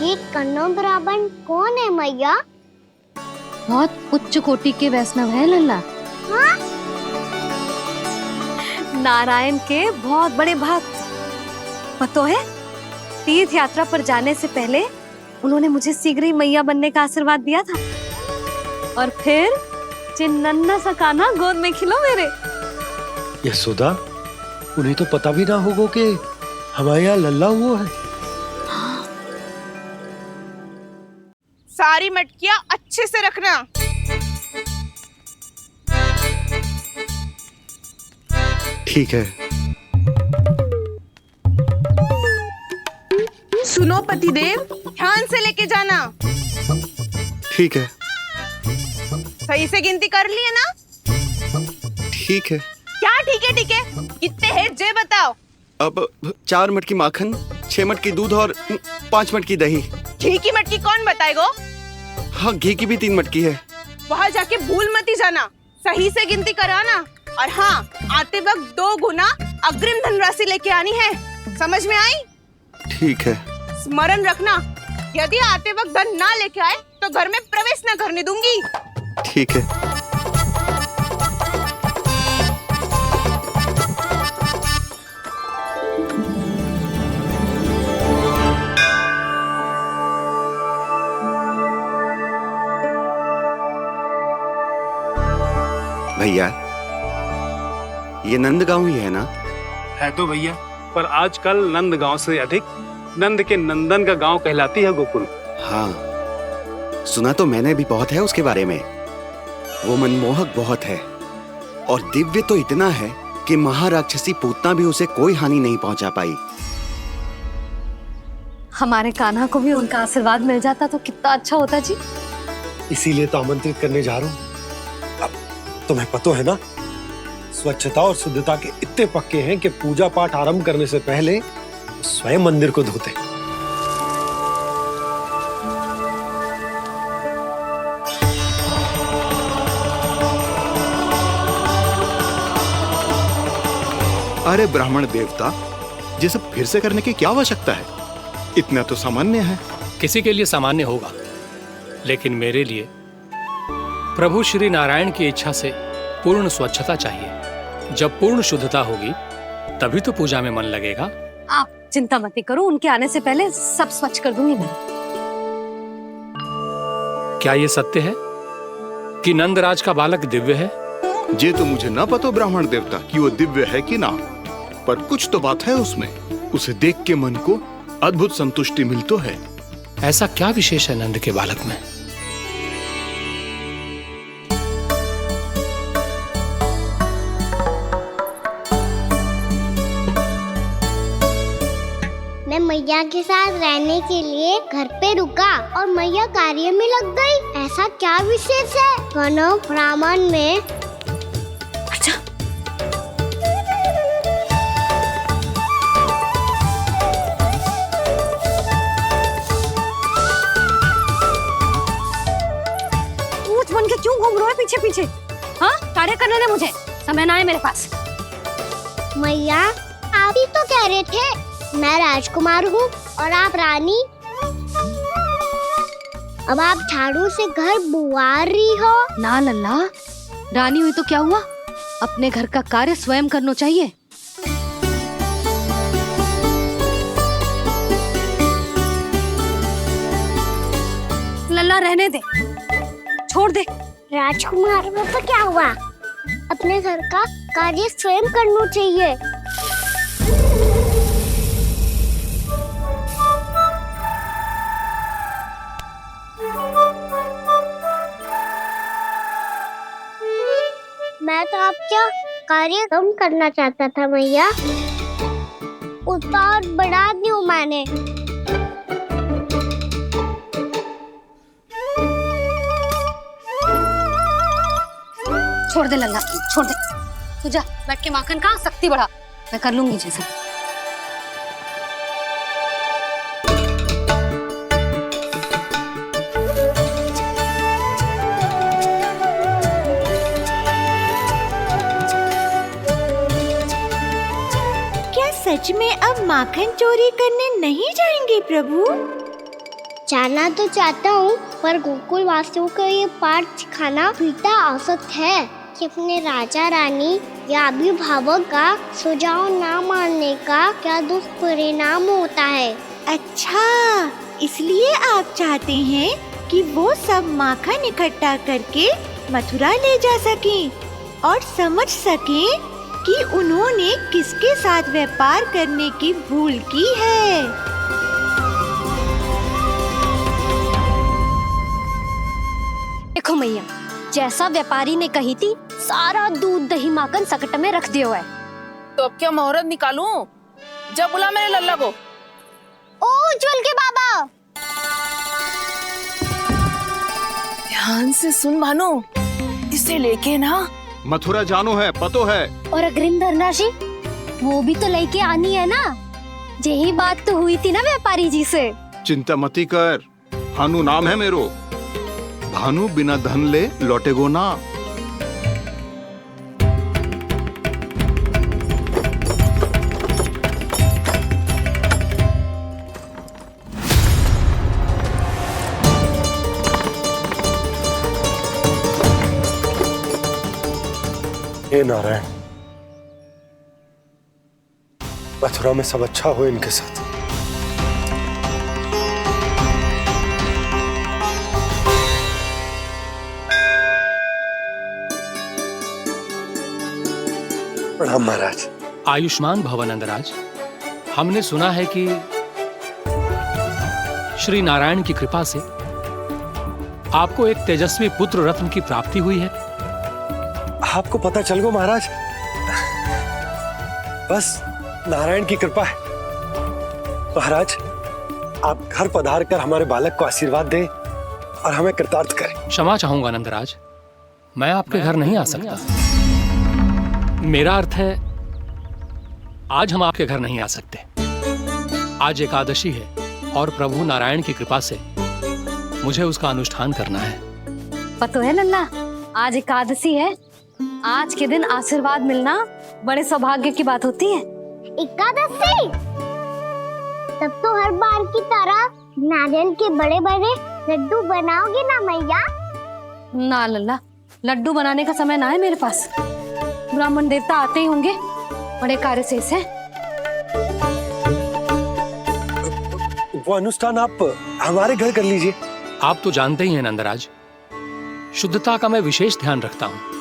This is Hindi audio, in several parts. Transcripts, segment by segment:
ये कन्नो ब्राह्मण कौन है मैया? बहुत उच्च कोटि के वैष्णव है लल्ला। हाँ? नारायण के बहुत बड़े भक्त। पता है, तीर्थ यात्रा पर जाने से पहले उन्होंने मुझे शीघ्र ही मैया बनने का आशीर्वाद दिया था। और फिर चिन्नन्ना सा कान्हा गोद में खिलो मेरे। यशोदा, उन्हें तो पता भी ना होगा कि हमारे यहाँ लल्ला हुआ है। सारी मटकियां अच्छे से रखना। ठीक है। सुनो पतिदेव, ध्यान से लेके जाना। ठीक है। सही से गिनती कर लिए ना? ठीक है। क्या ठीक है ठीक है? कितने है जे बताओ। अब 4 मटकी माखन, 6 मटकी दूध और 5 मटकी दही। घी की मटकी कौन बताएगो? हाँ, घी की भी 3 मटकी है। वहाँ जाके भूल मती जाना, सही से गिनती कराना। और हाँ, आते वक्त 2 गुना अग्रिम धनराशि लेके आनी है। समझ में आई? ठीक है। स्मरण रखना, यदि आते वक्त धन ना लेके आए तो घर में प्रवेश न करने दूंगी। ठीक है। भैया, ये नंदगांव ही है ना? है तो भैया, पर आजकल नंदगांव से अधिक नंद के नंदन का गांव कहलाती है गोकुल। हाँ, सुना तो मैंने भी बहुत है उसके बारे में। वो मनमोहक बहुत है और दिव्य तो इतना है कि महाराक्षसी पूतना भी उसे कोई हानि नहीं पहुंचा पाई। हमारे कान्हा को भी उनका आशीर्वाद मिल जाता तो कितना अच्छा होता जी। इसीलिए तो आमंत्रित करने जा रहा हूँ। अब तुम्हें पता है ना, स्वच्छता और शुद्धता के इतने पक्के हैं कि पूजा पाठ आरंभ करने से पहले स्वयं मंदिर को धोते। अरे ब्राह्मण देवता, ये सब फिर से करने की क्या आवश्यकता है? इतना तो सामान्य है। किसी के लिए सामान्य होगा, लेकिन मेरे लिए प्रभु श्री नारायण की इच्छा से पूर्ण स्वच्छता चाहिए। जब पूर्ण शुद्धता होगी तभी तो पूजा में मन लगेगा। आप चिंता मत करो, उनके आने से पहले सब स्वच्छ कर दूंगी मैं। क्या ये सत्य है कि नंदराज का बालक दिव्य है? ये तो मुझे ना पता ब्राह्मण देवता कि वो दिव्य है कि ना, पर कुछ तो बात है उसमें। उसे देख के मन को अद्भुत संतुष्टि मिल तो है। ऐसा क्या विशेष है नंद के बालक में? मैं मैया के साथ रहने के लिए घर पे रुका और मैया कार्य में लग गई। ऐसा क्या विशेष है कन्नो ब्राह्मण में? अच्छा, ऊंट बन के क्यों घूम रहा है पीछे पीछे? हाँ, कार्य करने दे मुझे, समय ना है मेरे पास। मैया, आप ही तो कह रहे थे मैं राजकुमार हूँ और आप रानी। अब आप झाड़ू से घर बुआ रही हो। ना लल्ला, रानी हुई तो क्या हुआ, अपने घर का कार्य स्वयं करना चाहिए। लल्ला रहने दे, छोड़ दे। राजकुमार में तो क्या हुआ, अपने घर का कार्य स्वयं करना चाहिए। मैं तो आपका कार्य कम करना चाहता था मैया, उतना और बढ़ा दूं मैंने। छोड़ दे लल्ला, छोड़ दे। तू जा बैठ के माखन खा, शक्ति बढ़ा, मैं कर लूंगी जैसे। सच में अब माखन चोरी करने नहीं जाएंगे प्रभु? जानना तो चाहता हूँ, पर गोकुल वासियों को ये पाठ सिखाना पिता औसत है कि अपने राजा रानी या अभिभावक का सुझाव ना मानने का क्या दुष्परिणाम होता है। अच्छा, इसलिए आप चाहते हैं कि वो सब माखन इकट्ठा करके मथुरा ले जा सकें और समझ सकें कि उन्होंने किसके साथ व्यापार करने की भूल की है। देखो मैया, जैसा व्यापारी ने कही थी, सारा दूध दही माखन सकट में रख दियो है। तो अब क्या मुहूर्त निकालूं? जब बुला मेरे लल्ला को। ओ उज्जवल के बाबा, ध्यान से सुन भानु, इसे लेके ना मथुरा जानो है, पतो है। और अग्रिम धनराशि वो भी तो लेके आनी है ना। यही बात तो हुई थी ना व्यापारी जी से। चिंता मती कर, भानु नाम है मेरो। भानु बिना धन ले लौटेगो ना। हे नारायण, मथुरा में सब अच्छा हो इनके साथ। प्रणाम महाराज। आयुष्मान भव नंदराज। हमने सुना है कि श्री नारायण की कृपा से आपको एक तेजस्वी पुत्र रत्न की प्राप्ति हुई है। आपको पता चल गो महाराज, बस नारायण की कृपा है। महाराज, आप घर पधार कर हमारे बालक को आशीर्वाद दें और हमें कृतार्थ करें। क्षमा चाहूंगा नंदराज, मैं आपके घर नहीं आ सकता। मेरा अर्थ है, आज हम आपके घर नहीं आ सकते। आज एकादशी है और प्रभु नारायण की कृपा से मुझे उसका अनुष्ठान करना है। पतो है लल्ला, आज एकादशी है। आज के दिन आशीर्वाद मिलना बड़े सौभाग्य की बात होती है। एकादशी, तब तो हर बार की तरह नारियल के बड़े बड़े लड्डू बनाओगे ना मैया? ना लल्ला, लड्डू बनाने का समय ना है मेरे पास। ब्राह्मण देवता आते ही होंगे, बड़े कार्य शेष है। वो अनुष्ठान आप हमारे घर कर लीजिए। आप तो जानते ही हैं नंदराज, शुद्धता का मैं विशेष ध्यान रखता हूं।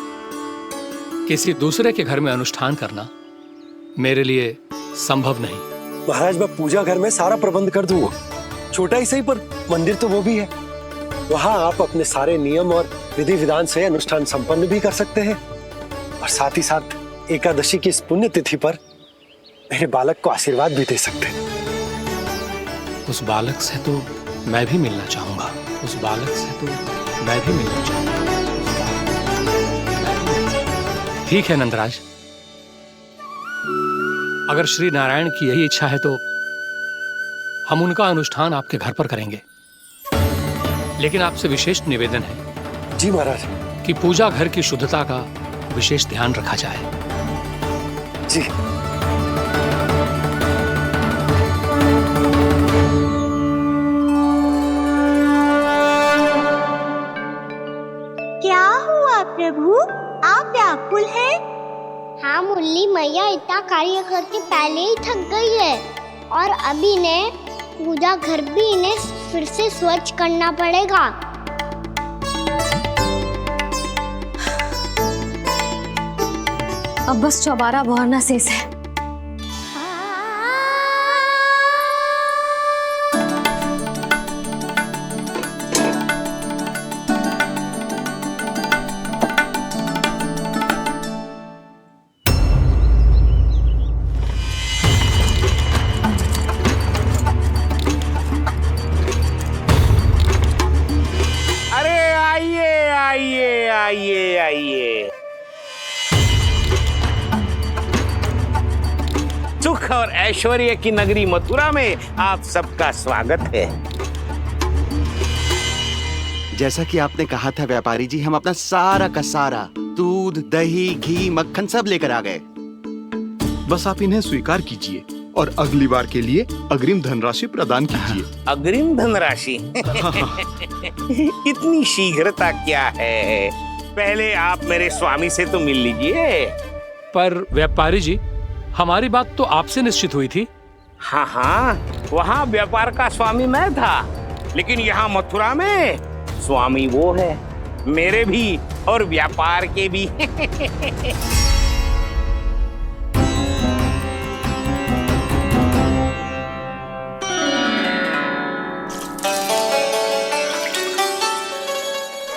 किसी दूसरे के घर में अनुष्ठान करना मेरे लिए संभव नहीं। महाराज, मैं पूजा घर में सारा प्रबंध कर दूंगा। छोटा ही सही, पर मंदिर तो वो भी है। वहां आप अपने सारे नियम और विधि विधान से अनुष्ठान संपन्न भी कर सकते हैं और साथ ही साथ एकादशी की इस पुण्य तिथि पर मेरे बालक को आशीर्वाद भी दे सकते हैं। उस बालक से तो मैं भी मिलना चाहूंगा। उस बालक से तो मैं भी मिलना चाहूंगा। ठीक है नंदराज, अगर श्री नारायण की यही इच्छा है तो हम उनका अनुष्ठान आपके घर पर करेंगे। लेकिन आपसे विशेष निवेदन है। जी महाराज। कि पूजा घर की शुद्धता का विशेष ध्यान रखा जाए। जी। क्या हुआ प्रभु, आप व्याकुल हैं? हाँ मुरली, मैया इतना कार्य करके पहले ही थक गई है और अभी ने पूजा घर भी इन्हें फिर से स्वच्छ करना पड़ेगा। अब बस चौबारा बहाना शेष है। आइए। सुख और ऐश्वर्य की नगरी मथुरा में आप सबका स्वागत है। जैसा कि आपने कहा था व्यापारी जी, हम अपना सारा का सारा दूध, दही, घी, मक्खन सब लेकर आ गए। बस आप इन्हें स्वीकार कीजिए और अगली बार के लिए अग्रिम धनराशि प्रदान कीजिए। अग्रिम धनराशि? इतनी शीघ्रता क्या है? पहले आप मेरे स्वामी से तो मिल लीजिए। पर व्यापारी जी, हमारी बात तो आपसे निश्चित हुई थी। हाँ हाँ, वहाँ व्यापार का स्वामी मैं था, लेकिन यहाँ मथुरा में स्वामी वो है, मेरे भी और व्यापार के भी।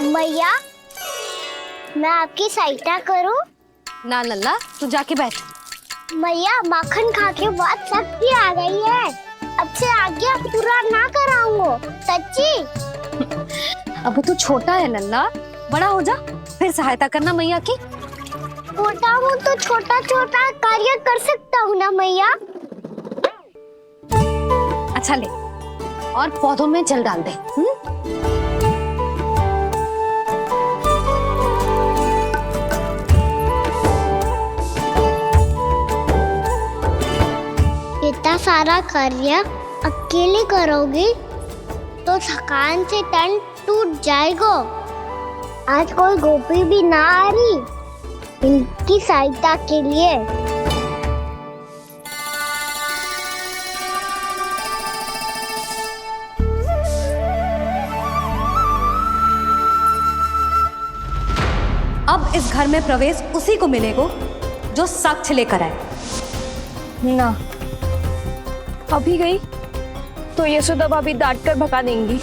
मैया, मैं आपकी सहायता करूं? ना लल्ला, तू जाके बैठ। मैया, माखन खा के बहुत शक्ति आ गई है। अब से आगे पूरा ना कराऊंगा, सच्ची। अब तू छोटा है लल्ला, बड़ा हो जा फिर सहायता करना मैया की। छोटा हूँ तो छोटा छोटा कार्य कर सकता हूँ ना मैया। अच्छा ले, और पौधों में जल डाल दे। इतना सारा कार्य अकेले करोगी तो थकान से तन टूट जाएगा। आज कोई गोपी भी ना आ रही इनकी सहायता के लिए। अब इस घर में प्रवेश उसी को मिलेगा जो साक्ष्य लेकर आए। ना, अभी गई तो यशोदा भाभी डांट कर भगा देंगी।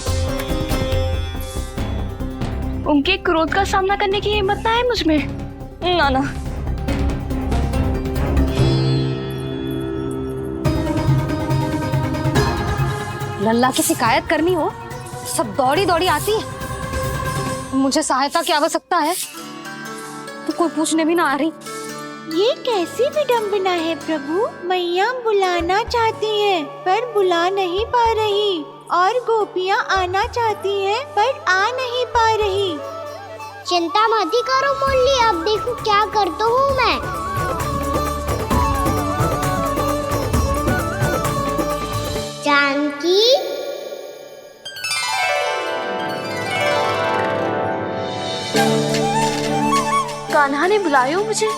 उनके क्रोध का सामना करने की हिम्मत ना है मुझ में। ना ना। लल्ला की शिकायत करनी हो सब दौड़ी दौड़ी आती है। मुझे सहायता की आवश्यकता है तो कोई पूछने भी ना आ रही। ये कैसी विडंबना है प्रभु। मैया बुलाना चाहती हैं पर बुला नहीं पा रही, और गोपियाँ आना चाहती हैं पर आ नहीं पा रही। चिंता मत ही करो मुरली, अब देखो क्या करता हूँ मैं। जानकी, कान्हा ने बुलाया मुझे।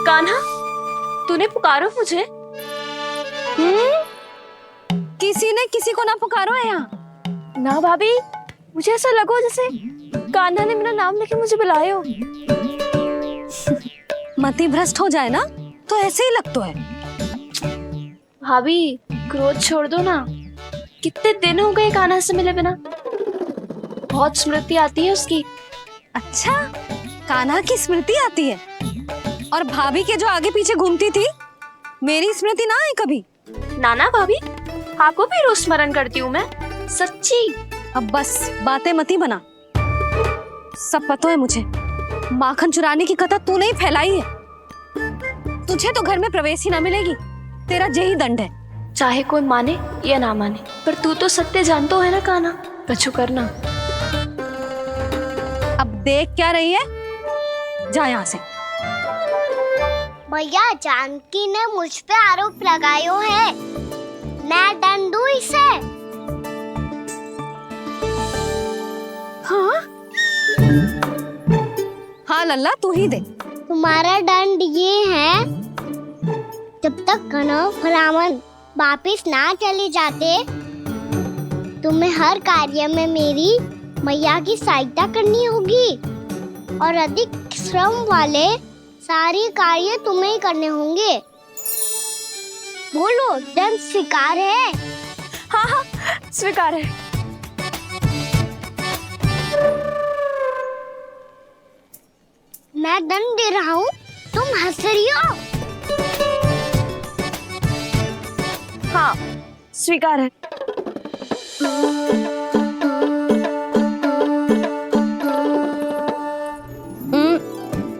कान्हा, तूने पुकारो मुझे? किसी ने किसी को ना पुकारो है यहाँ। ना भाभी, मुझे ऐसा लगो जैसे कान्हा ने मेरा नाम लेके मुझे बुलाया हो। मति भ्रष्ट हो जाए ना तो ऐसे ही लगता है। भाभी, क्रोध छोड़ दो ना। कितने दिन हो गए कान्हा से मिले बिना। बहुत स्मृति आती है उसकी। अच्छा, कान्हा की स्मृति आती है? और भाभी के जो आगे पीछे घूमती थी, मेरी स्मृति ना आई कभी? नाना भाभी, आपको भी रोज स्मरण करती हूँ मैं, सच्ची। अब बस बातें मत ही बना। सब पता है मुझे। माखन चुराने की कथा तूने ही फैलाई है। तुझे तो घर में प्रवेश ही ना मिलेगी। तेरा यही दंड है। चाहे कोई माने या ना माने, पर तू तो सत्य जानतो है ना कान्हा। कछु करना। अब देख क्या रही है, जा यहाँ से। भैया, जानकी ने मुझ पे आरोप लगायो है, मैं दंड दूं इसे। हाँ हाँ लल्ला, तू ही दे। तुम्हारा दंड ये है, जब तक कनव ब्राह्मण वापिस ना चले जाते, तुम्हें हर कार्य में मेरी मैया की सहायता करनी होगी, और अधिक श्रम वाले सारे कार्य तुम्हें ही करने होंगे। बोलो, दंड स्वीकार है? हाँ हाँ, स्वीकार है। मैं दंड दे रहा हूँ, तुम हंस रही हो? हाँ, स्वीकार है।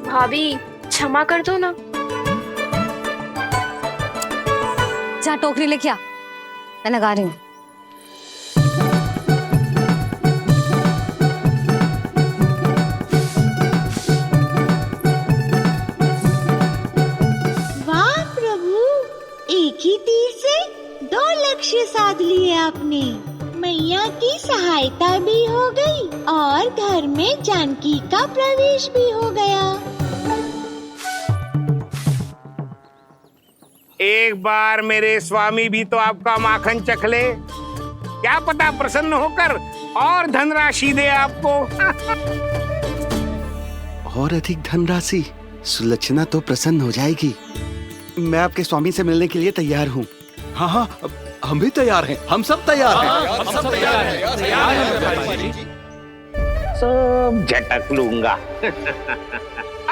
भाभी, क्षमा कर दो ना। जा टोकरी लेके आ, मैं लगा रही हूँ। लक्ष्य साध लिए आपने। मैया की सहायता भी हो गई और घर में जानकी का प्रवेश भी हो गया। एक बार मेरे स्वामी भी तो आपका माखन चख ले, क्या पता प्रसन्न होकर और धनराशि दे आपको। और अधिक धनराशि? सुलक्षणा तो प्रसन्न हो जाएगी। मैं आपके स्वामी से मिलने के लिए तैयार हूँ। हाँ हाँ, हम भी तैयार हैं, हम सब तैयार हैं। हम सब तैयार हैं। सब झटक लूंगा।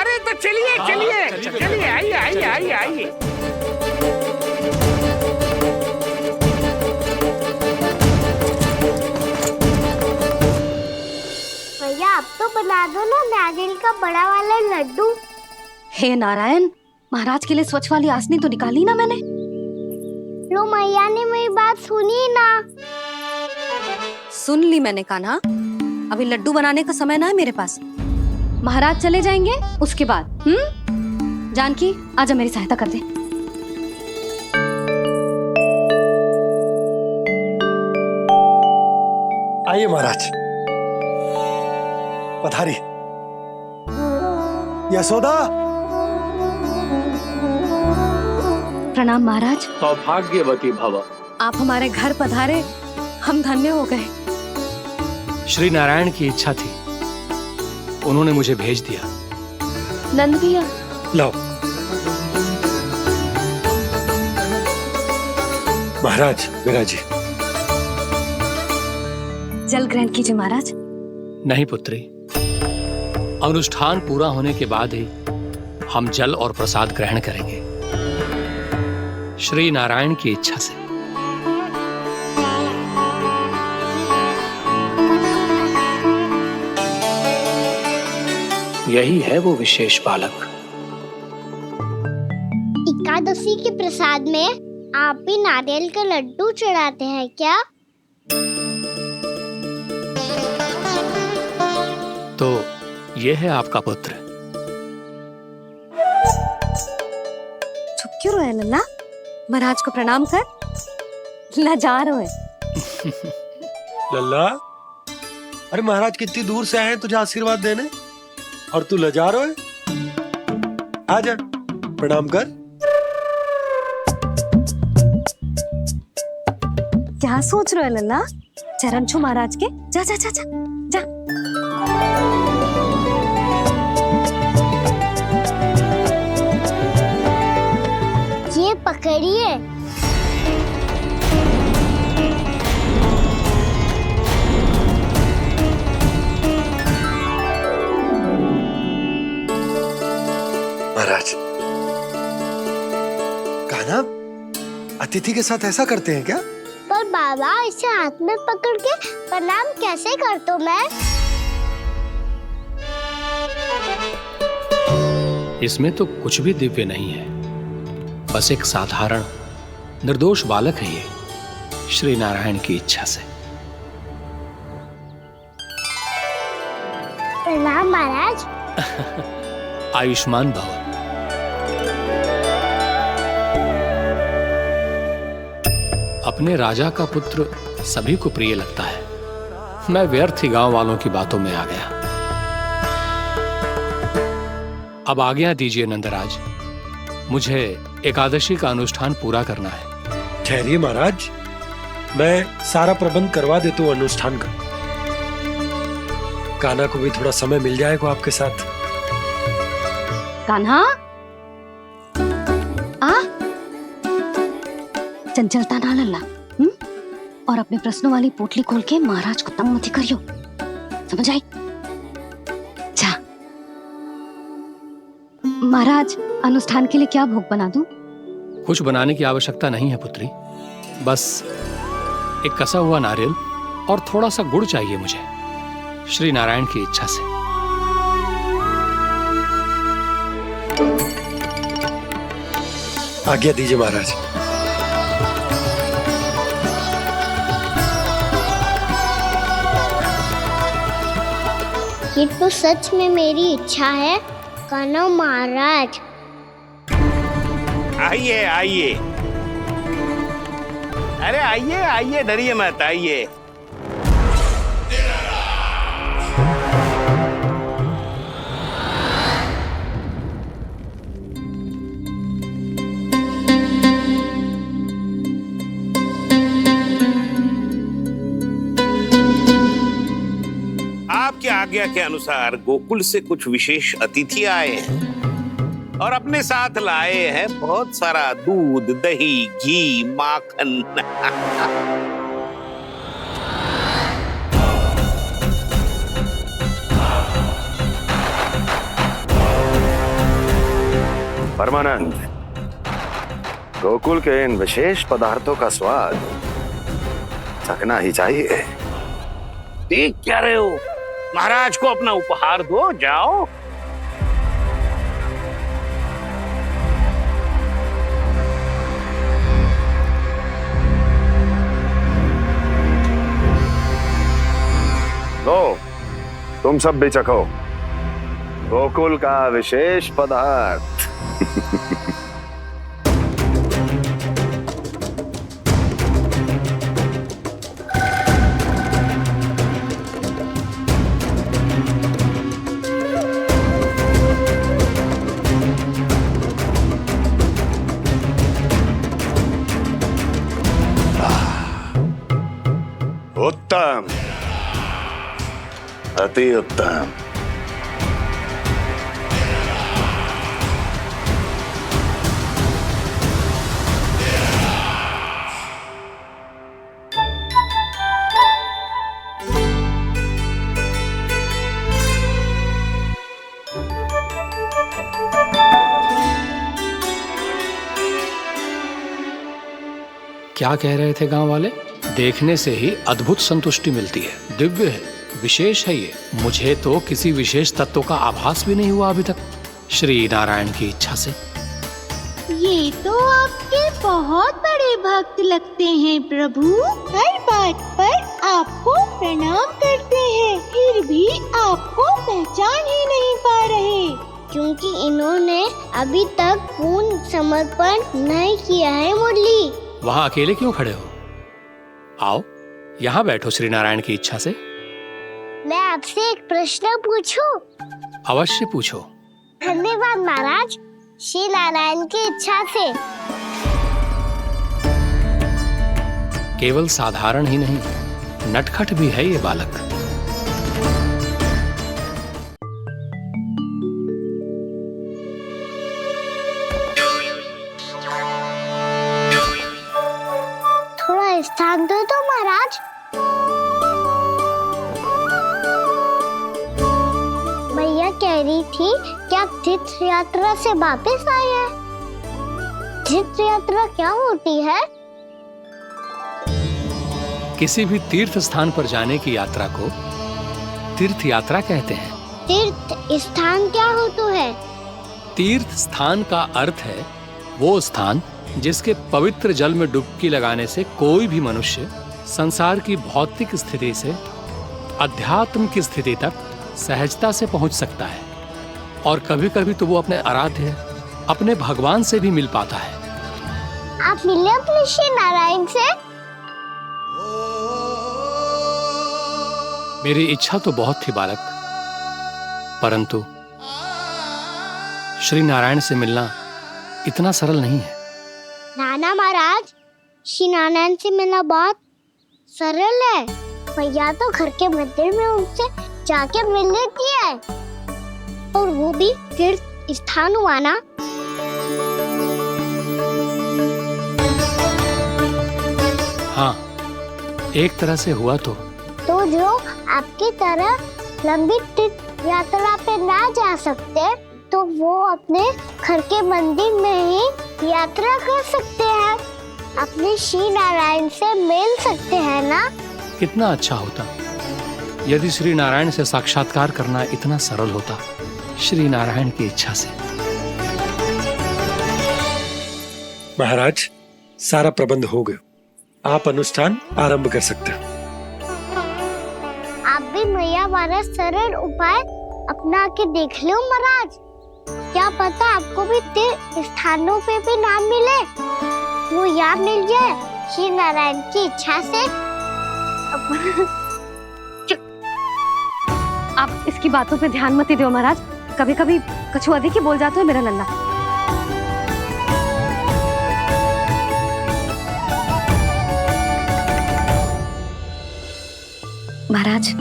अरे तो चलिए चलिए चलिए, आइए आइए आइए आइए। भैया आप तो बना दो ना नारियल का बड़ा वाला लड्डू। हे नारायण, महाराज के लिए स्वच्छ वाली आसनी तो निकाली ना मैंने। लो मैया ने मेरी बात सुनी ना। सुन ली मैंने कान्हा, अभी लड्डू बनाने का समय ना है मेरे पास। महाराज चले जाएंगे उसके बाद। जानकी आजा मेरी सहायता कर दे। आइए महाराज, पधारी। यशोदा। प्रणाम महाराज। सौभाग्यवती भव। आप हमारे घर पधारे, हम धन्य हो गए। श्री नारायण की इच्छा थी, उन्होंने मुझे भेज दिया। नंद भैया लाओ। महाराज विराजी। जल ग्रहण कीजिए महाराज। नहीं पुत्री, अनुष्ठान पूरा होने के बाद ही हम जल और प्रसाद ग्रहण करेंगे, श्री नारायण की इच्छा से। यही है वो विशेष बालक। एकादशी के प्रसाद में आप भी नारियल का लड्डू चढ़ाते हैं क्या? तो ये है आपका पुत्र। चुप क्यों रहे लल्ला? महाराज को प्रणाम कर। लजा रहे है। लल्ला, अरे महाराज कितनी दूर से आए हैं तुझे आशीर्वाद देने, और तू लजा रहा है? आजा प्रणाम कर। क्या सोच रहे हो लल्ला? चरण छू महाराज के। जा जा जा जा जा। ये पकड़िए। महाराज, कान्हा अतिथि के साथ ऐसा करते हैं क्या? पर बाबा इसे हाथ में पकड़ के प्रणाम कैसे करता हूँ मैं? इसमें तो कुछ भी दिव्य नहीं है, बस एक साधारण निर्दोष बालक है ये, श्री नारायण की इच्छा से। प्रणाम महाराज। आयुष्मान भव। अपने राजा का पुत्र सभी को प्रिय लगता है। मैं व्यर्थ ही गांव वालों की बातों में आ गया। अब आज्ञा दीजिए नंदराज, मुझे एकादशी का अनुष्ठान पूरा करना है। ठहरिए महाराज, मैं सारा प्रबंध करवा देता हूँ अनुष्ठान का। कान्हा को भी थोड़ा समय मिल जाएगा आपके साथ। कान्हा आ, चंचलता ना लल्ला। और अपने प्रश्नों वाली पोटली खोल के महाराज को तंग मत करियो, समझ आई? जा महाराज, अनुष्ठान के लिए क्या भोग बना दूं? कुछ बनाने की आवश्यकता नहीं है पुत्री, बस एक कसा हुआ नारियल और थोड़ा सा गुड़ चाहिए मुझे, श्री नारायण की इच्छा से। आज्ञा दीजिए महाराज। ये तो सच में मेरी इच्छा है कान्हा महाराज। आइए आइए अरे आइए आइए, डरिए मत, आइए। आपकी आज्ञा के अनुसार गोकुल से कुछ विशेष अतिथि आए हैं और अपने साथ लाए हैं बहुत सारा दूध, दही, घी, माखन। परमानंद, गोकुल के इन विशेष पदार्थों का स्वाद चखना ही चाहिए। देख क्या रहे हो? महाराज को अपना उपहार दो, जाओ। लो, तुम सब भी चखो गोकुल का विशेष पदार्थ। उत्तम, अति उत्तम। क्या कह रहे थे गांव वाले? देखने से ही अद्भुत संतुष्टि मिलती है, दिव्य है, विशेष है ये। मुझे तो किसी विशेष तत्व का आभास भी नहीं हुआ अभी तक, श्री नारायण की इच्छा से। ये तो आपके बहुत बड़े भक्त लगते हैं प्रभु। हर बात पर आपको प्रणाम करते हैं, फिर भी आपको पहचान ही नहीं पा रहे। क्योंकि इन्होंने अभी तक पूर्ण समर्पण नहीं किया है मुरली। वहाँ अकेले क्यों खड़े हो? आओ यहाँ बैठो श्री नारायण की इच्छा से। मैं आपसे एक प्रश्न पूछूं? अवश्य पूछो। धन्यवाद महाराज, श्री नारायण की इच्छा से। केवल साधारण ही नहीं, नटखट भी है ये बालक। थोड़ा स्थान दो तो महाराज। भैया कह रही थी कि आप तीर्थ यात्रा से वापस आए हैं। तीर्थ यात्रा क्या होती है? किसी भी तीर्थ स्थान पर जाने की यात्रा को तीर्थ यात्रा कहते हैं। तीर्थ स्थान क्या होता है? तीर्थ स्थान का अर्थ है वो स्थान जिसके पवित्र जल में डुबकी लगाने से कोई भी मनुष्य संसार की भौतिक स्थिति से अध्यात्म की स्थिति तक सहजता से पहुंच सकता है, और कभी कभी तो वो अपने आराध्य, अपने भगवान से भी मिल पाता है। आप मिले अपने श्री नारायण से? मेरी इच्छा तो बहुत थी बालक, परंतु श्री नारायण से मिलना इतना सरल नहीं है। नाना महाराज, श्री नारायण से मिलना बहुत सरल है। भैया तो घर के मंदिर में उनसे जाके मिल लेती है, और वो भी तीर्थ स्थान हुआ ना। हाँ, एक तरह से हुआ तो जो आपकी तरह लंबी तीर्थ यात्रा पे ना जा सकते, तो वो अपने घर के मंदिर में ही यात्रा कर सकते हैं, अपने श्री नारायण से मिल सकते हैं ना। कितना अच्छा होता यदि श्री नारायण से साक्षात्कार करना इतना सरल होता, श्री नारायण की इच्छा से। महाराज, सारा प्रबंध हो गया, आप अनुष्ठान आरंभ कर सकते हैं। आप भी मैया हमारा सरल उपाय अपना के देख लो महाराज। क्या पता आपको भी तीर्थ स्थानों पे भी नाम मिले, वो याद मिल जाए श्री नारायण की इच्छा से। आप इसकी बातों पे ध्यान मत दो महाराज, कभी कभी कछु अधिक ही बोल जाते हो मेरा नन्ना। महाराज,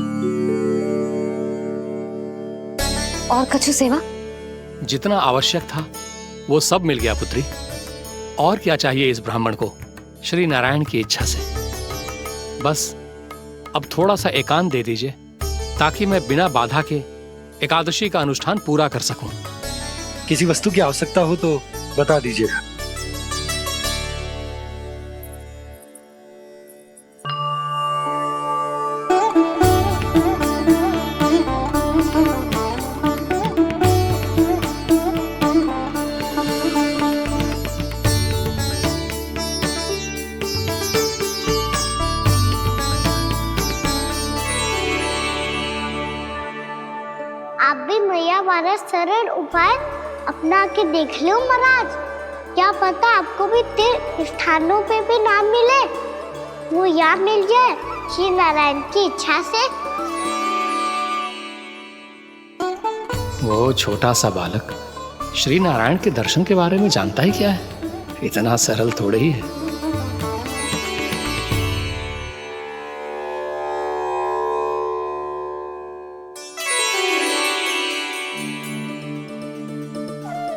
और कछु सेवा? जितना आवश्यक था वो सब मिल गया पुत्री। और क्या चाहिए इस ब्राह्मण को श्री नारायण की इच्छा से? बस अब थोड़ा सा एकांत दे दीजिए ताकि मैं बिना बाधा के एकादशी का अनुष्ठान पूरा कर सकूं। किसी वस्तु की आवश्यकता हो तो बता दीजिएगा। आप भी मैया वाला सरल उपाय अपना के देख लो महाराज। क्या पता आपको भी तीर्थ स्थानों पे भी नाम मिले, वो यहाँ मिल जाए श्री नारायण की इच्छा से। वो छोटा सा बालक श्री नारायण के दर्शन के बारे में जानता ही क्या है? इतना सरल थोड़े ही है।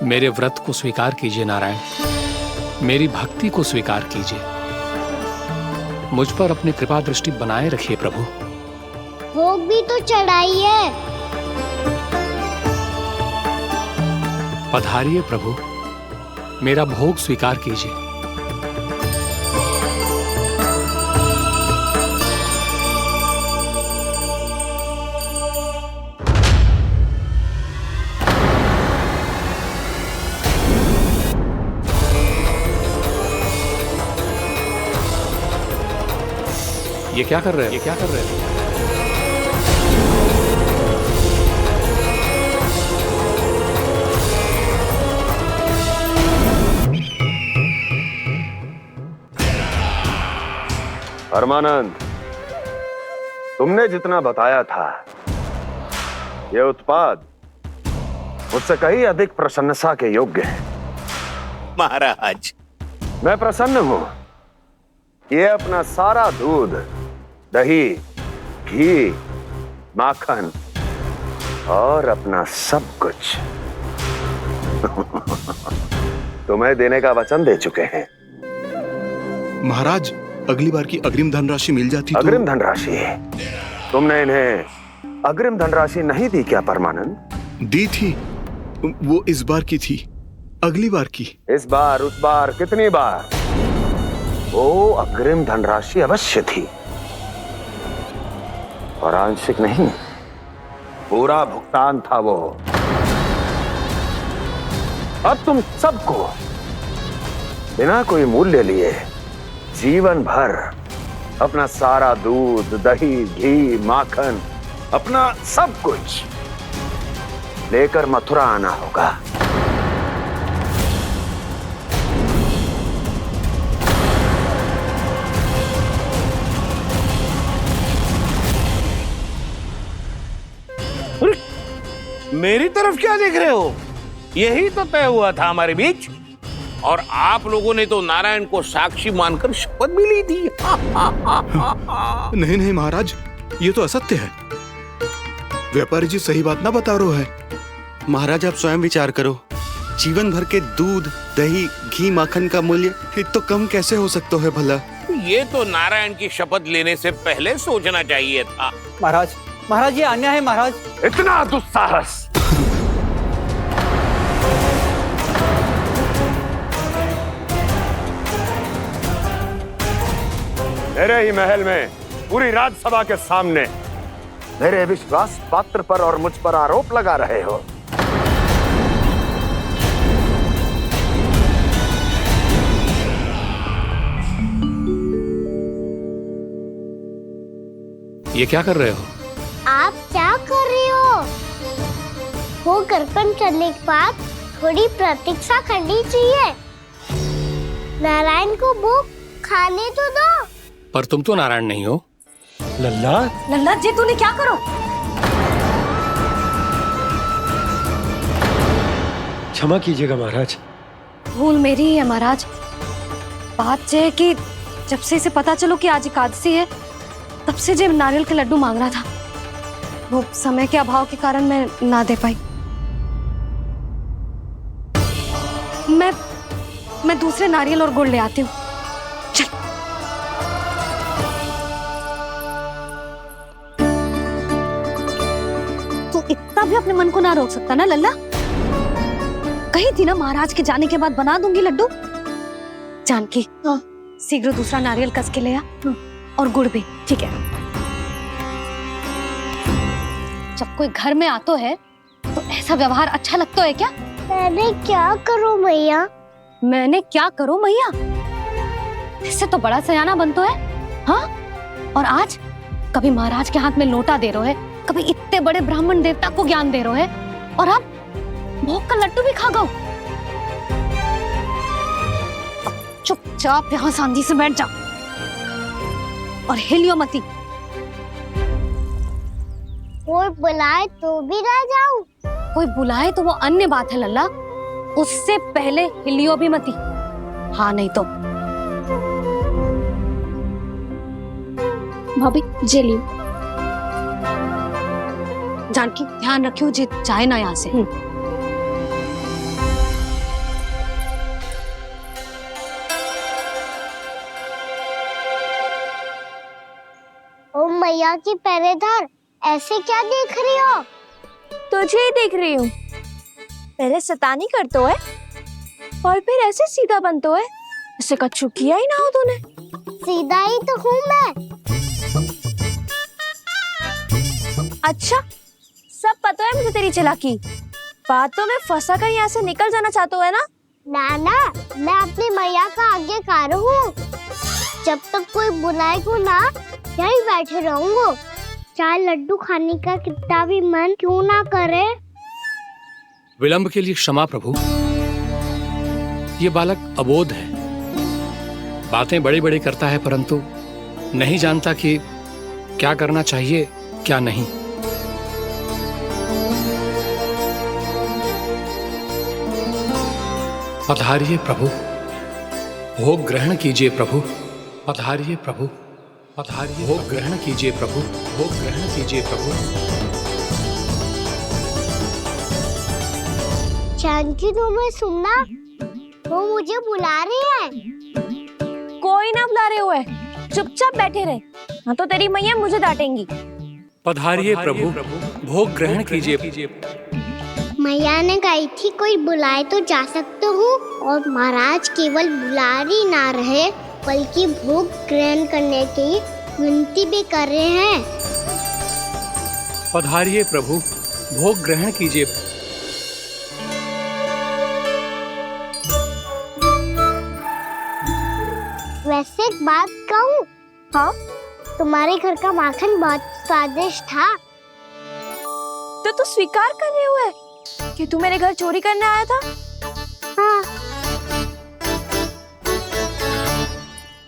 मेरे व्रत को स्वीकार कीजिए नारायण, मेरी भक्ति को स्वीकार कीजिए। मुझ पर अपनी कृपा दृष्टि बनाए रखिए प्रभु। भोग भी तो चढ़ाइए। पधारिए प्रभु, मेरा भोग स्वीकार कीजिए। ये क्या कर रहे हैं? ये क्या कर रहे हैं? परमानंद, तुमने जितना बताया था ये उत्पाद मुझसे कहीं अधिक प्रशंसा के योग्य है। महाराज, मैं प्रसन्न हूं। ये अपना सारा दूध, दही, घी, माखन और अपना सब कुछ तुम्हें देने का वचन दे चुके हैं। महाराज, अगली बार की अग्रिम धनराशि मिल जाती तो। अग्रिम धनराशि? तुमने इन्हें अग्रिम धनराशि नहीं दी क्या परमानंद? दी थी, वो इस बार की थी, अगली बार की। इस बार, उस बार, कितनी बार? वो अग्रिम धनराशि अवश्य थी और आंशिक नहीं, पूरा भुगतान था वो। अब तुम सबको बिना कोई मूल्य लिए जीवन भर अपना सारा दूध, दही, घी, माखन, अपना सब कुछ लेकर मथुरा आना होगा। मेरी तरफ क्या देख रहे हो? यही तो तय हुआ था हमारे बीच, और आप लोगों ने तो नारायण को साक्षी मानकर शपथ भी ली थी। नहीं नहीं महाराज, ये तो असत्य है। व्यापारी जी सही बात ना बता रहे हैं। महाराज, आप स्वयं विचार करो। जीवन भर के दूध, दही, घी, माखन का मूल्य तो कम कैसे हो सकता है भला? ये तो नारायण की शपथ लेने से पहले सोचना चाहिए था। महाराज, महाराज, ये अन्याय है महाराज। इतना दुस्साहस! मेरे ही महल में पूरी राजसभा के सामने मेरे विश्वास पात्र पर और मुझ पर आरोप लगा रहे हो। ये क्या कर रहे हो? आप क्या कर रहे हो? वो कर्पण करने के बाद थोड़ी प्रतीक्षा करनी चाहिए। नारायण को भोग खाने तो दो। पर तुम तो नारायण नहीं हो। लल्ला लल्ला जी तूने क्या करो? क्षमा कीजिएगा महाराज। भूल मेरी ही है महाराज। बात ये है कि जब से इसे पता चलो कि आज एकादशी है, तब से जब नारियल के लड्डू मांग रहा था, वो समय के अभाव के कारण मैं ना दे पाई। मैं दूसरे नारियल और गुड़ ले आती हूँ। चल। तू इतना भी अपने मन को ना रोक सकता ना लल्ला? कही थी ना महाराज के जाने के बाद बना दूंगी लड्डू। जानकी, शीघ्र दूसरा नारियल कस के ले आ, और गुड़ भी। ठीक है। जब कोई घर में आता है तो ऐसा व्यवहार अच्छा लगता है क्या? मैंने क्या करूं मैया? मैंने क्या करूं मैया? इससे तो बड़ा सयाना बनतो है। हाँ? और आज कभी महाराज के हाथ में लोटा दे रहे है, कभी इतने बड़े ब्राह्मण देवता को ज्ञान दे रहे है, और अब भोग का लड्डू भी खा गो। चुपचाप यहाँ शांति से बैठ जा और हिलियो मती। कोई बुलाए तो भी ना जाऊं? कोई बुलाए तो वो अन्य बात है लल्ला, उससे पहले हिलियो भी मती। हाँ नहीं तो। भाभी जे लियो। जानकी ध्यान रखियो जे जाए ना यहाँ से। ओ मैया की पहरेदार, ऐसे क्या देख रही हो? तुझे ही देख रही हूँ। पहले शैतानी करतो है और फिर ऐसे सीधा बनतो है, ऐसे कछु किया ही ना हो तूने। सीधा ही तो हूँ मैं। अच्छा, सब पता है मुझे तेरी चालाकी। बातों में फंसा कर यहाँ से निकल जाना चाहते है ना? नाना, मैं अपनी मैया का आज्ञाकार हूँ। जब तक कोई बुलाएगा ना, यहीं बैठे रहूंगा। चाहे लड्डू खाने का कितना भी मन क्यों ना करे। विलंब के लिए क्षमा प्रभु। ये बालक अबोध है, बातें बड़ी बड़ी करता है, परंतु नहीं जानता कि क्या करना चाहिए क्या नहीं। पधारिए प्रभु, भोग ग्रहण कीजिए प्रभु। पधारिए प्रभु, पधारिए। भोग ग्रहण कीजिए प्रभु, भोग ग्रहण कीजिए प्रभु। जानकी, तुम्हें सुनना? वो मुझे बुला रही है। कोई ना बुला रहे हुए, चुपचाप बैठे रहे, हाँ तो तेरी मैया मुझे डांटेंगी। पधारिए प्रभु, भोग ग्रहण कीजिए। मैया ने कही थी कोई बुलाए तो जा सकते हूँ, और महाराज केवल बुला ही ना रहे बल्कि भोग ग्रहण करने की विनती भी कर रहे हैं। पधारिए प्रभु, भोग ग्रहण कीजिए। वैसे एक बात कहूँ? हाँ? तुम्हारे घर का माखन बहुत स्वादिष्ट था। तो तू स्वीकार कर रहे हुए कि तू मेरे घर चोरी करने आया था? हाँ।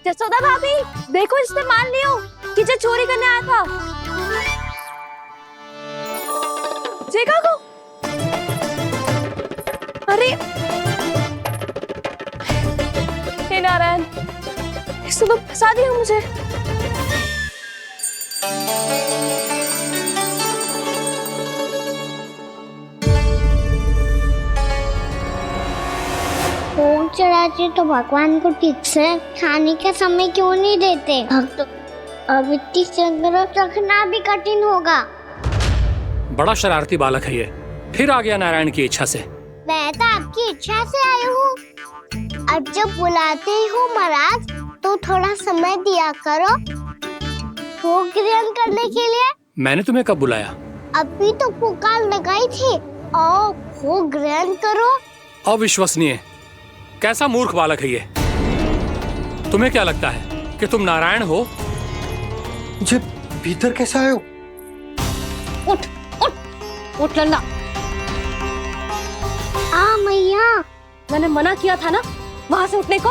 जसोदा भाभी, देखो इसने मान लियो कि जो चोरी करने आया था। देखा को? अरे हे नारायण, इसने तो फंसा दिया मुझे। भोग चढ़ाते तो भगवान को ठीक से खाने का समय क्यों नहीं देते? भक्त अब इतनी संग्रह रखना भी कठिन होगा। बड़ा शरारती बालक है ये, फिर आ गया नारायण की इच्छा से। मैं तो आपकी इच्छा से आई हूँ। अब जब बुलाते ही हो महाराज, तो थोड़ा समय दिया करो भोग ग्रहण करने के लिए। मैंने तुम्हें कब बुलाया? अभी तो पुकार लगाई थी, आओ भोग ग्रहण करो। अविश्वसनीय, कैसा मूर्ख बालक है ये। तुम्हें क्या लगता है कि तुम नारायण हो? मुझे भीतर कैसे आए हो? उठ उठ उठ लल्ला। मैया, मैंने मना किया था ना वहां से उठने को।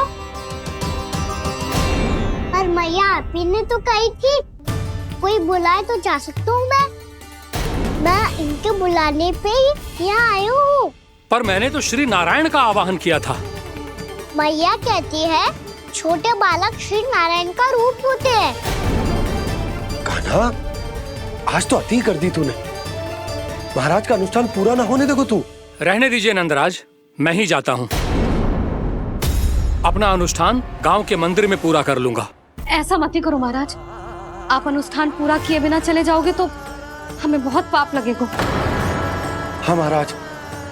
मैया आप ही ने तो कही थी कोई बुलाए तो जा सकता हूँ मैं इनके बुलाने पे ही यहाँ आई हूँ। पर मैंने तो श्री नारायण का आवाहन किया था। मैया कहती है छोटे बालक श्री नारायण का रूप होते हैं। कान्हा, आज तो अति कर दी तूने। महाराज का अनुष्ठान पूरा ना होने देखो तू। रहने दीजिए नंदराज, मैं ही जाता हूँ। अपना अनुष्ठान गांव के मंदिर में पूरा कर लूंगा। ऐसा मत ही करो महाराज, आप अनुष्ठान पूरा किए बिना चले जाओगे तो हमें बहुत पाप लगेगा। हाँ महाराज,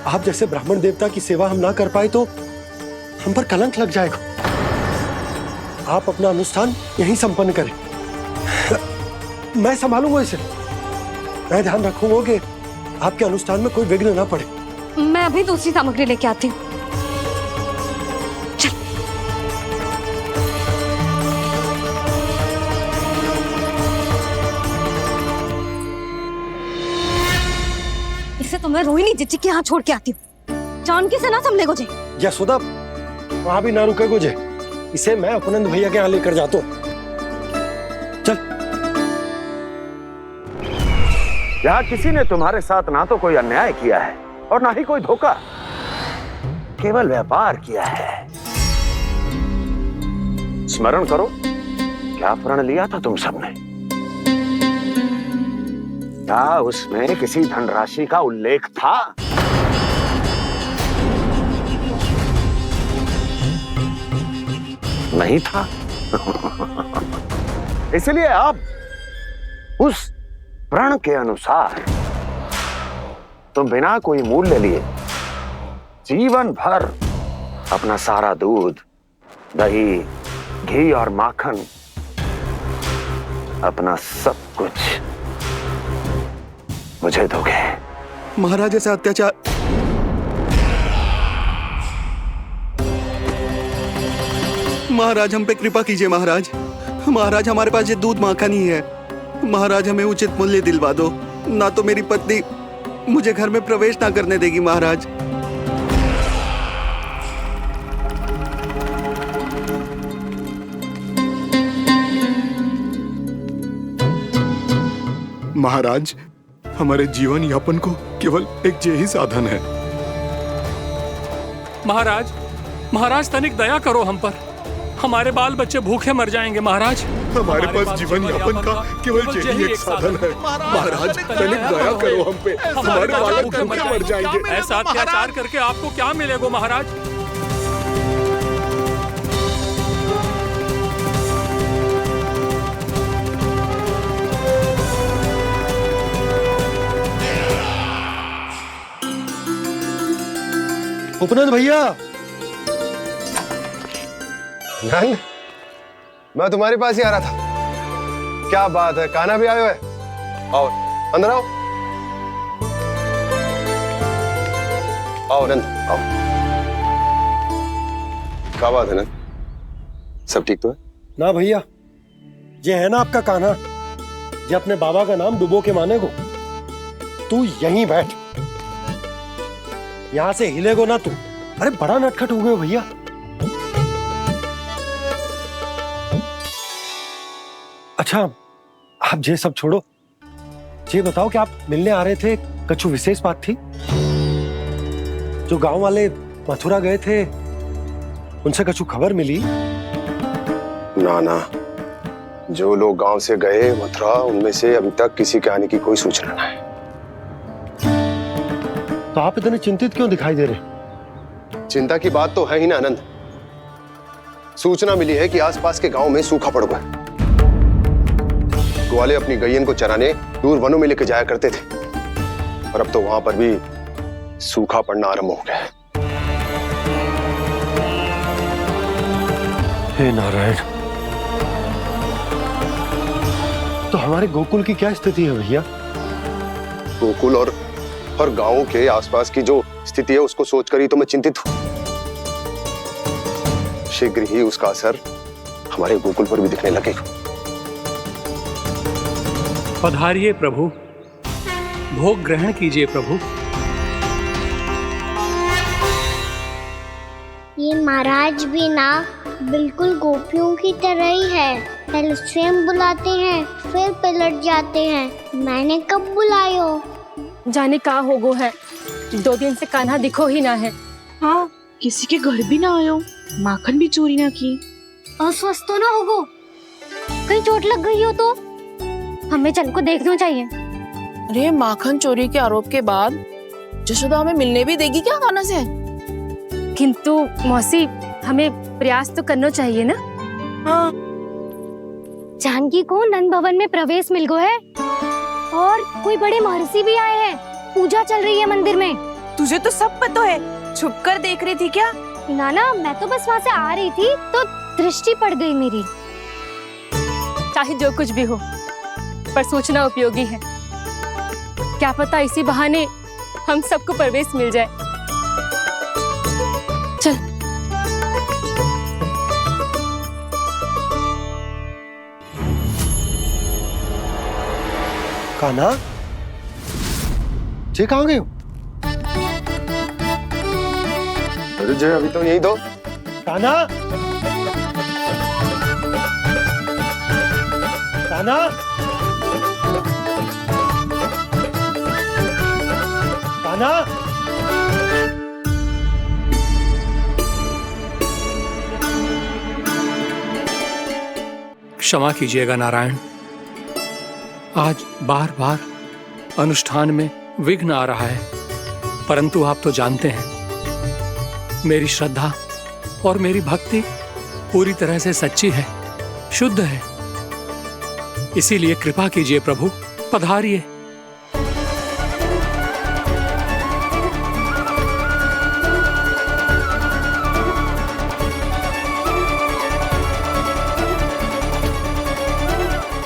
आप जैसे ब्राह्मण देवता की सेवा हम ना कर पाए तो हम पर कलंक लग जाएगा। आप अपना अनुष्ठान यहीं संपन्न करें, मैं संभालूंगा इसे। मैं ध्यान रखूंगा कि आपके अनुष्ठान में कोई विघ्न ना पड़े। मैं अभी दूसरी सामग्री लेके आती हूँ। इसे तो मैं रोहिणी जीजी के यहाँ छोड़ के आती हूँ। जानकी से ना संभले गुजे। यशोदा, वहां भी ना रुके गुजे। इसे मैं अपनंद भैया के यहाँ लेकर जाता हूँ। चल। यहाँ किसी ने तुम्हारे साथ ना तो कोई अन्याय किया है और ना ही कोई धोखा, केवल व्यापार किया है। स्मरण करो, क्या प्रण लिया था तुम सबने? क्या उसमें किसी धनराशि का उल्लेख था? नहीं था। इसलिए अब उस प्रण के अनुसार तुम बिना कोई मूल्य लिए जीवन भर अपना सारा दूध, दही, घी और माखन, अपना सब कुछ मुझे दोगे। महाराज ऐसा अत्याचार। महाराज हम पे कृपा कीजिए। महाराज, महाराज हमारे पास ये दूध माखन ही है। महाराज हमें उचित मूल्य दिलवा दो, ना तो मेरी पत्नी मुझे घर में प्रवेश ना करने देगी। महाराज महाराज, हमारे जीवन यापन को केवल एक यही साधन है। महाराज, महाराज तनिक दया करो हम पर। हमारे बाल बच्चे भूखे मर जाएंगे महाराज। हमारे पास जीवन यापन का केवल यही एक साधन है। महाराज तनिक दया करो हम पे, हमारे बालक भूखे मर जाएंगे। ऐसा अत्याचार करके आपको क्या मिलेगा महाराज? उपनंद भैया। नंद, मैं तुम्हारे पास ही आ रहा था। क्या बात है, कान्हा भी आए हुए? आओ अंदर आओ। आओ नंद आओ। क्या बात है नंद, सब ठीक तो है? ना भैया, ये है ना आपका कान्हा, ये अपने बाबा का नाम डुबो के माने को। तू यहीं बैठ, यहां से हिलेगो ना तू। अरे बड़ा नटखट हो गए भैया। अच्छा, आप ये सब छोड़ो, ये बताओ कि आप मिलने आ रहे थे, कछु विशेष बात थी? जो गांव वाले मथुरा गए थे, उनसे कछु खबर मिली? ना ना, जो लोग गांव से गए मथुरा, उनमें से अभी तक किसी के आने की कोई सूचना नहीं है। तो आप इतने चिंतित क्यों दिखाई दे रहे? चिंता की बात तो है ही ना आनंद। सूचना मिली है कि आसपास के गांव में सूखा पड़ गया। ग्वाले अपनी गैयन को चराने दूर वनों में लेके जाया करते थे, और अब तो वहां पर भी सूखा पड़ना आरंभ हो गया है। हे नारायण, तो हमारे गोकुल की क्या स्थिति है भैया? गोकुल और गांवों के आसपास की जो स्थिति है उसको सोचकर ही तो मैं चिंतित हूं। शीघ्र ही उसका असर हमारे गोकुल पर भी दिखने लगेगा। पधारिए प्रभु, भोग ग्रहण कीजिए प्रभु। ये महाराज भी ना बिल्कुल गोपियों की तरह ही है। पहले स्वयं बुलाते हैं, फिर पलट जाते हैं। मैंने कब बुलाई हो? जाने कहाँ होगो है, 2 दिन से कान्हा दिखो ही ना है। हाँ, किसी के घर भी ना आयो, माखन भी चोरी ना की। अस्वस्थ तो ना होगो? कहीं चोट लग गई हो तो? हमें चल को देखना चाहिए। अरे माखन चोरी के आरोप के बाद जशोदा हमें मिलने भी देगी क्या कान्हा से? किंतु मौसी, हमें प्रयास तो करना चाहिए ना। हाँ। जानकी को नंद भवन में प्रवेश मिल गो है और कोई बड़े महर्षि भी आए हैं। पूजा चल रही है मंदिर में। तुझे तो सब पता है, छुप कर देख रही थी क्या? ना, मैं तो बस वहाँ से आ रही थी तो दृष्टि पड़ गई मेरी। चाहे जो कुछ भी हो, पर सूचना उपयोगी है। क्या पता इसी बहाने हम सबको प्रवेश मिल जाए। चल। कान्हा, जी कहाँ गए हो? अरे जय, अभी तो यही दो। कान्हा, कान्हा, कान्हा। क्षमा कीजिएगा नारायण, आज बार बार अनुष्ठान में विघ्न आ रहा है, परंतु आप तो जानते हैं मेरी श्रद्धा और मेरी भक्ति पूरी तरह से सच्ची है, शुद्ध है। इसीलिए कृपा कीजिए प्रभु, पधारिए।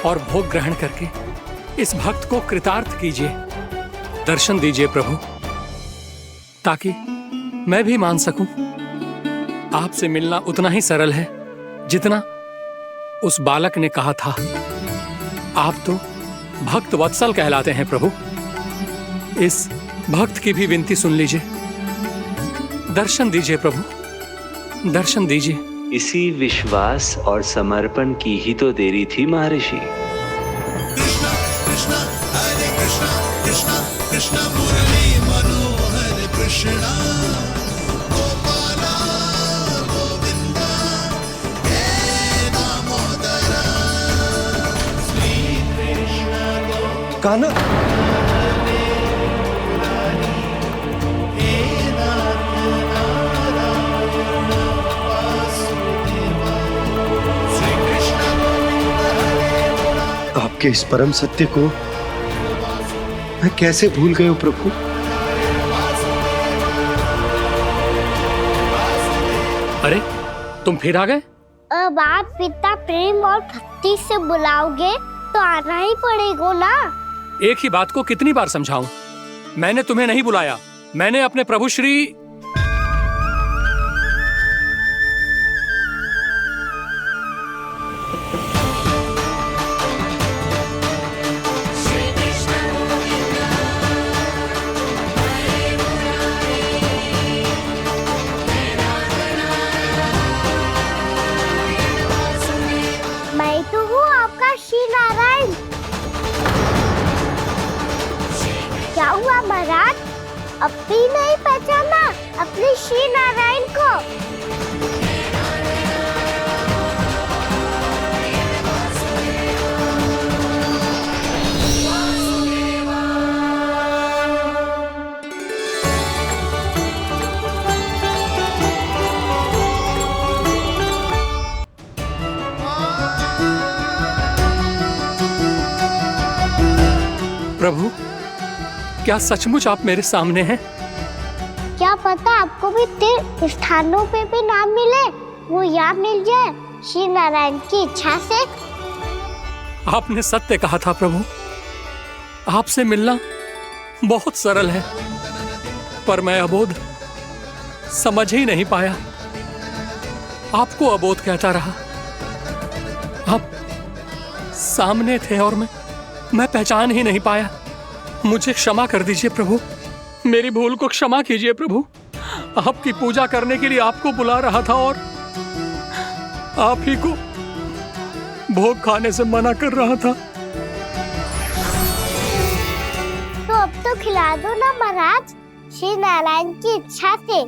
और भोग ग्रहण करके इस भक्त को कृतार्थ कीजिए। दर्शन दीजिए प्रभु, ताकि मैं भी मान सकूं। आपसे मिलना उतना ही सरल है जितना उस बालक ने कहा था। आप तो भक्त वत्सल कहलाते हैं प्रभु। इस भक्त की भी विनती सुन लीजिए। दर्शन दीजिए प्रभु, दर्शन दीजिए। इसी विश्वास और समर्पण की ही तो देरी थी महर्षि। कृष्णा कृष्णा हरे कृष्णा, कृष्णा कृष्णा मुरली मनोहर कृष्णा, गोपाला गोविंदा हे दामोदरा, श्री कृष्ण कान्हा, आपके इस परम सत्य को मैं कैसे भूल गया हूं प्रभु। अरे तुम फिर आ गए? अब आप इतना प्रेम और भक्ति से बुलाओगे तो आना ही पड़ेगा ना। एक ही बात को कितनी बार समझाऊं? मैंने तुम्हें नहीं बुलाया, मैंने अपने प्रभु श्री मैं तो हूँ आपका श्री नारायण। क्या हुआ महाराज, अब भी नहीं पहचाना अपने श्री नारायण को? प्रभु, क्या सचमुच आप मेरे सामने हैं? क्या पता आपको भी तीर्थ स्थानों पे भी नाम मिले, वो यहाँ मिल जाए श्री नारायण की इच्छा से। आपने सत्य कहा था प्रभु, आपसे मिलना बहुत सरल है, पर मैं अबोध समझ ही नहीं पाया। आपको अबोध कहता रहा। आप सामने थे और मैं पहचान ही नहीं पाया। मुझे क्षमा कर दीजिए प्रभु, मेरी भूल को क्षमा कीजिए प्रभु। आपकी पूजा करने के लिए आपको बुला रहा था और आप ही को भोग खाने से मना कर रहा था। तो अब तो खिला दो ना महाराज, श्री नारायण की इच्छा से।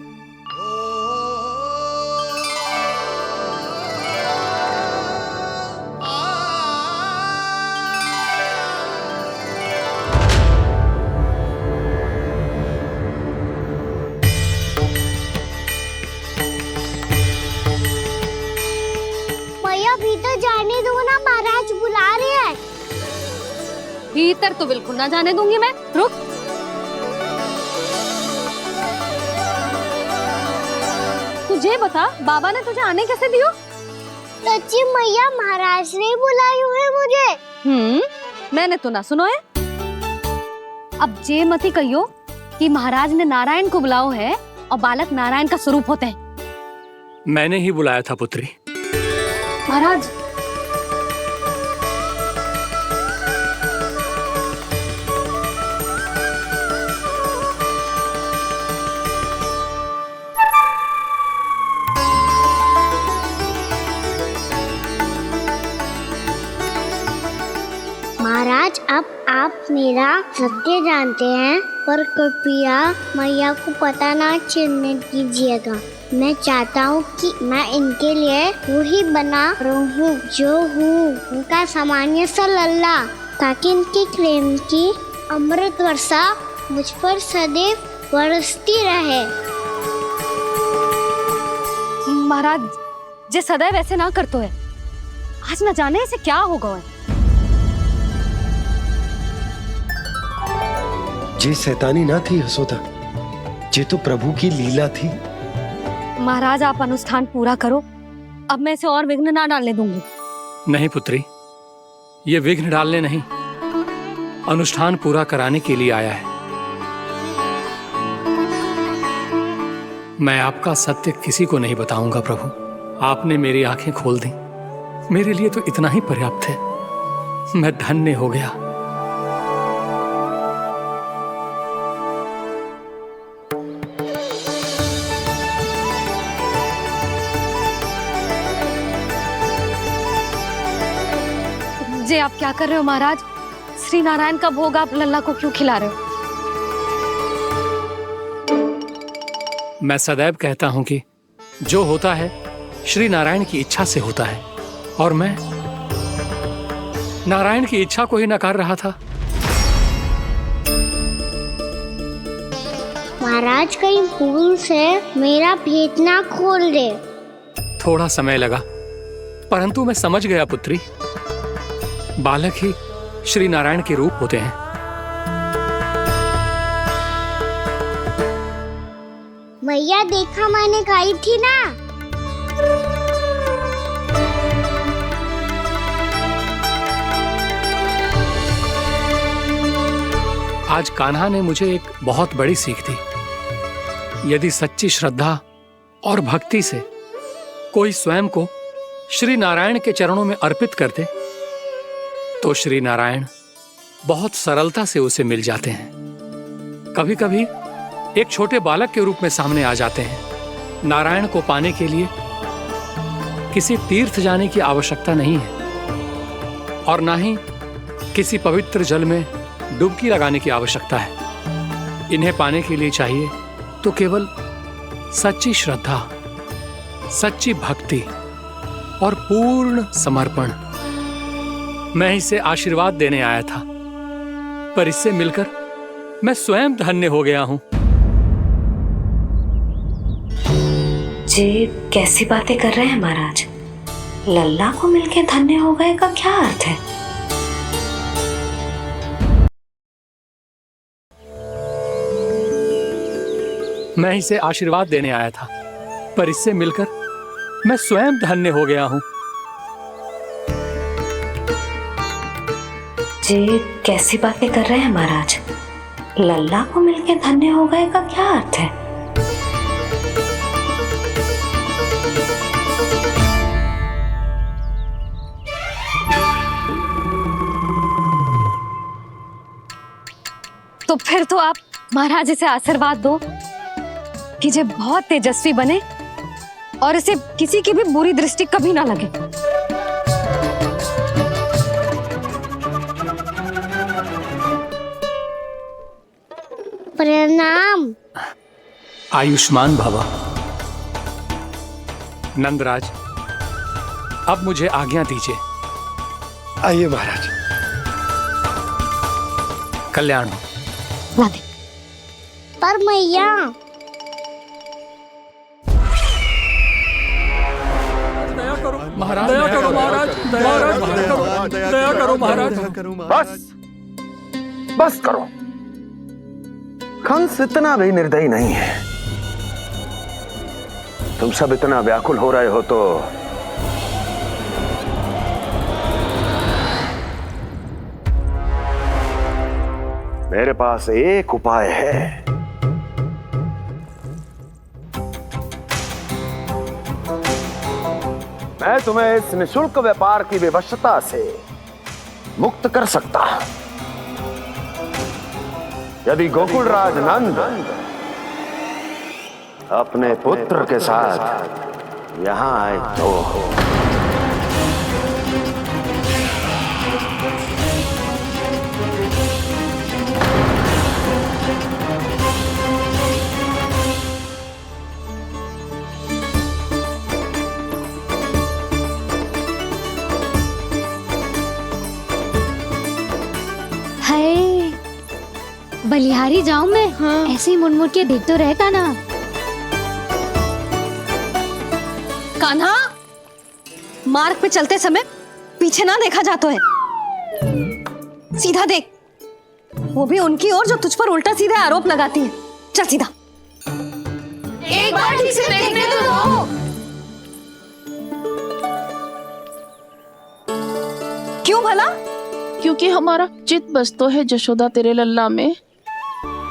मैया भीतर जाने दो ना, महाराज बुला रहे हैं। भीतर तो बिल्कुल ना जाने दूंगी मैं। रुक। तुझे बता, बाबा ने तुझे आने कैसे दियो? सच्ची मैया, महाराज ने बुलाई हुई मुझे। मैंने तो ना सुनो है। अब जे मती कहियो कि महाराज ने नारायण को बुलाओ है और बालक नारायण का स्वरूप होते हैं। मैंने ही बुलाया था पुत्री। महाराज, महाराज अब आप मेरा सत्य जानते हैं, पर कृपया मैया को पता ना चलने दीजिएगा। मैं चाहता हूँ कि मैं इनके लिए वही बना रहूँ जो हूँ, उनका सामान्य सा लल्ला, ताकि इनके प्रेम की अमृत वर्षा मुझ पर सदैव बरसती रहे। महाराज जे सदैव ऐसे ना करतो है, आज न जाने इसे क्या होगा है। जे शैतानी ना थी यशोदा, जे तो प्रभु की लीला थी। महाराज आप अनुष्ठान पूरा करो, अब मैं इसे और विघ्न ना डालने दूंगी। नहीं पुत्री, ये विघ्न डालने नहीं, अनुष्ठान पूरा कराने के लिए आया है। मैं आपका सत्य किसी को नहीं बताऊंगा प्रभु। आपने मेरी आंखें खोल दी, मेरे लिए तो इतना ही पर्याप्त है। मैं धन्य हो गया। जे आप क्या कर रहे हो महाराज? श्री नारायण का भोग आप लल्ला को क्यों खिला रहे हो? मैं सदैव कहता हूं कि जो होता है श्री नारायण की इच्छा से होता है, और मैं नारायण की इच्छा को ही नकार रहा था। महाराज कहीं भूल से मेरा भेद ना खोल दे। थोड़ा समय लगा, परंतु मैं समझ गया पुत्री। बालक ही श्री नारायण के रूप होते हैं। मैया देखा, मैंने कही थी ना। आज कान्हा ने मुझे एक बहुत बड़ी सीख दी। यदि सच्ची श्रद्धा और भक्ति से कोई स्वयं को श्री नारायण के चरणों में अर्पित कर दे, तो श्री नारायण बहुत सरलता से उसे मिल जाते हैं। कभी कभी एक छोटे बालक के रूप में सामने आ जाते हैं। नारायण को पाने के लिए किसी तीर्थ जाने की आवश्यकता नहीं है, और ना ही किसी पवित्र जल में डुबकी लगाने की आवश्यकता है। इन्हें पाने के लिए चाहिए तो केवल सच्ची श्रद्धा, सच्ची भक्ति और पूर्ण समर्पण। मैं इसे आशीर्वाद देने आया था, पर इससे मिलकर मैं स्वयं धन्य हो गया हूं। जे कैसी बातें कर रहे हैं महाराज? लल्ला को मिलके धन्य हो गए का क्या अर्थ है? मैं इसे आशीर्वाद देने आया था, पर इससे मिलकर मैं स्वयं धन्य हो गया हूं। जे कैसी बातें कर रहे हैं महाराज? लल्ला को मिलके धन्य हो गए का क्या अर्थ है? तो फिर तो आप महाराज इसे आशीर्वाद दो कि ये बहुत तेजस्वी बने और इसे किसी की भी बुरी दृष्टि कभी ना लगे। आयुष्मान भवा। नंदराज, अब मुझे आज्ञा दीजिए। आइए महाराज। कल्याण हो। पर मैया महाराज, दया करो महाराज, दया करो महाराज। बस करो। कंस इतना भी निर्दयी नहीं है। तुम सब इतना व्याकुल हो रहे हो तो मेरे पास एक उपाय है। मैं तुम्हें इस निशुल्क व्यापार की विवशता से मुक्त कर सकता। यदि गोकुलराज नंद अपने पुत्र के साथ यहां आए तो बलिहारी जाऊं मैं? हाँ। ऐसे ही मुड़ मुड़ के देख तो रहे कान्हा। कान्हा, मार्ग पे चलते समय पीछे ना देखा जाता है, सीधा देख। वो भी उनकी ओर जो तुझ पर उल्टा सीधे आरोप लगाती है। चल सीधा। एक बार ठीक से देखने तो दो। क्यों भला? क्योंकि हमारा चित्त बसतो है जशोदा तेरे लल्ला में।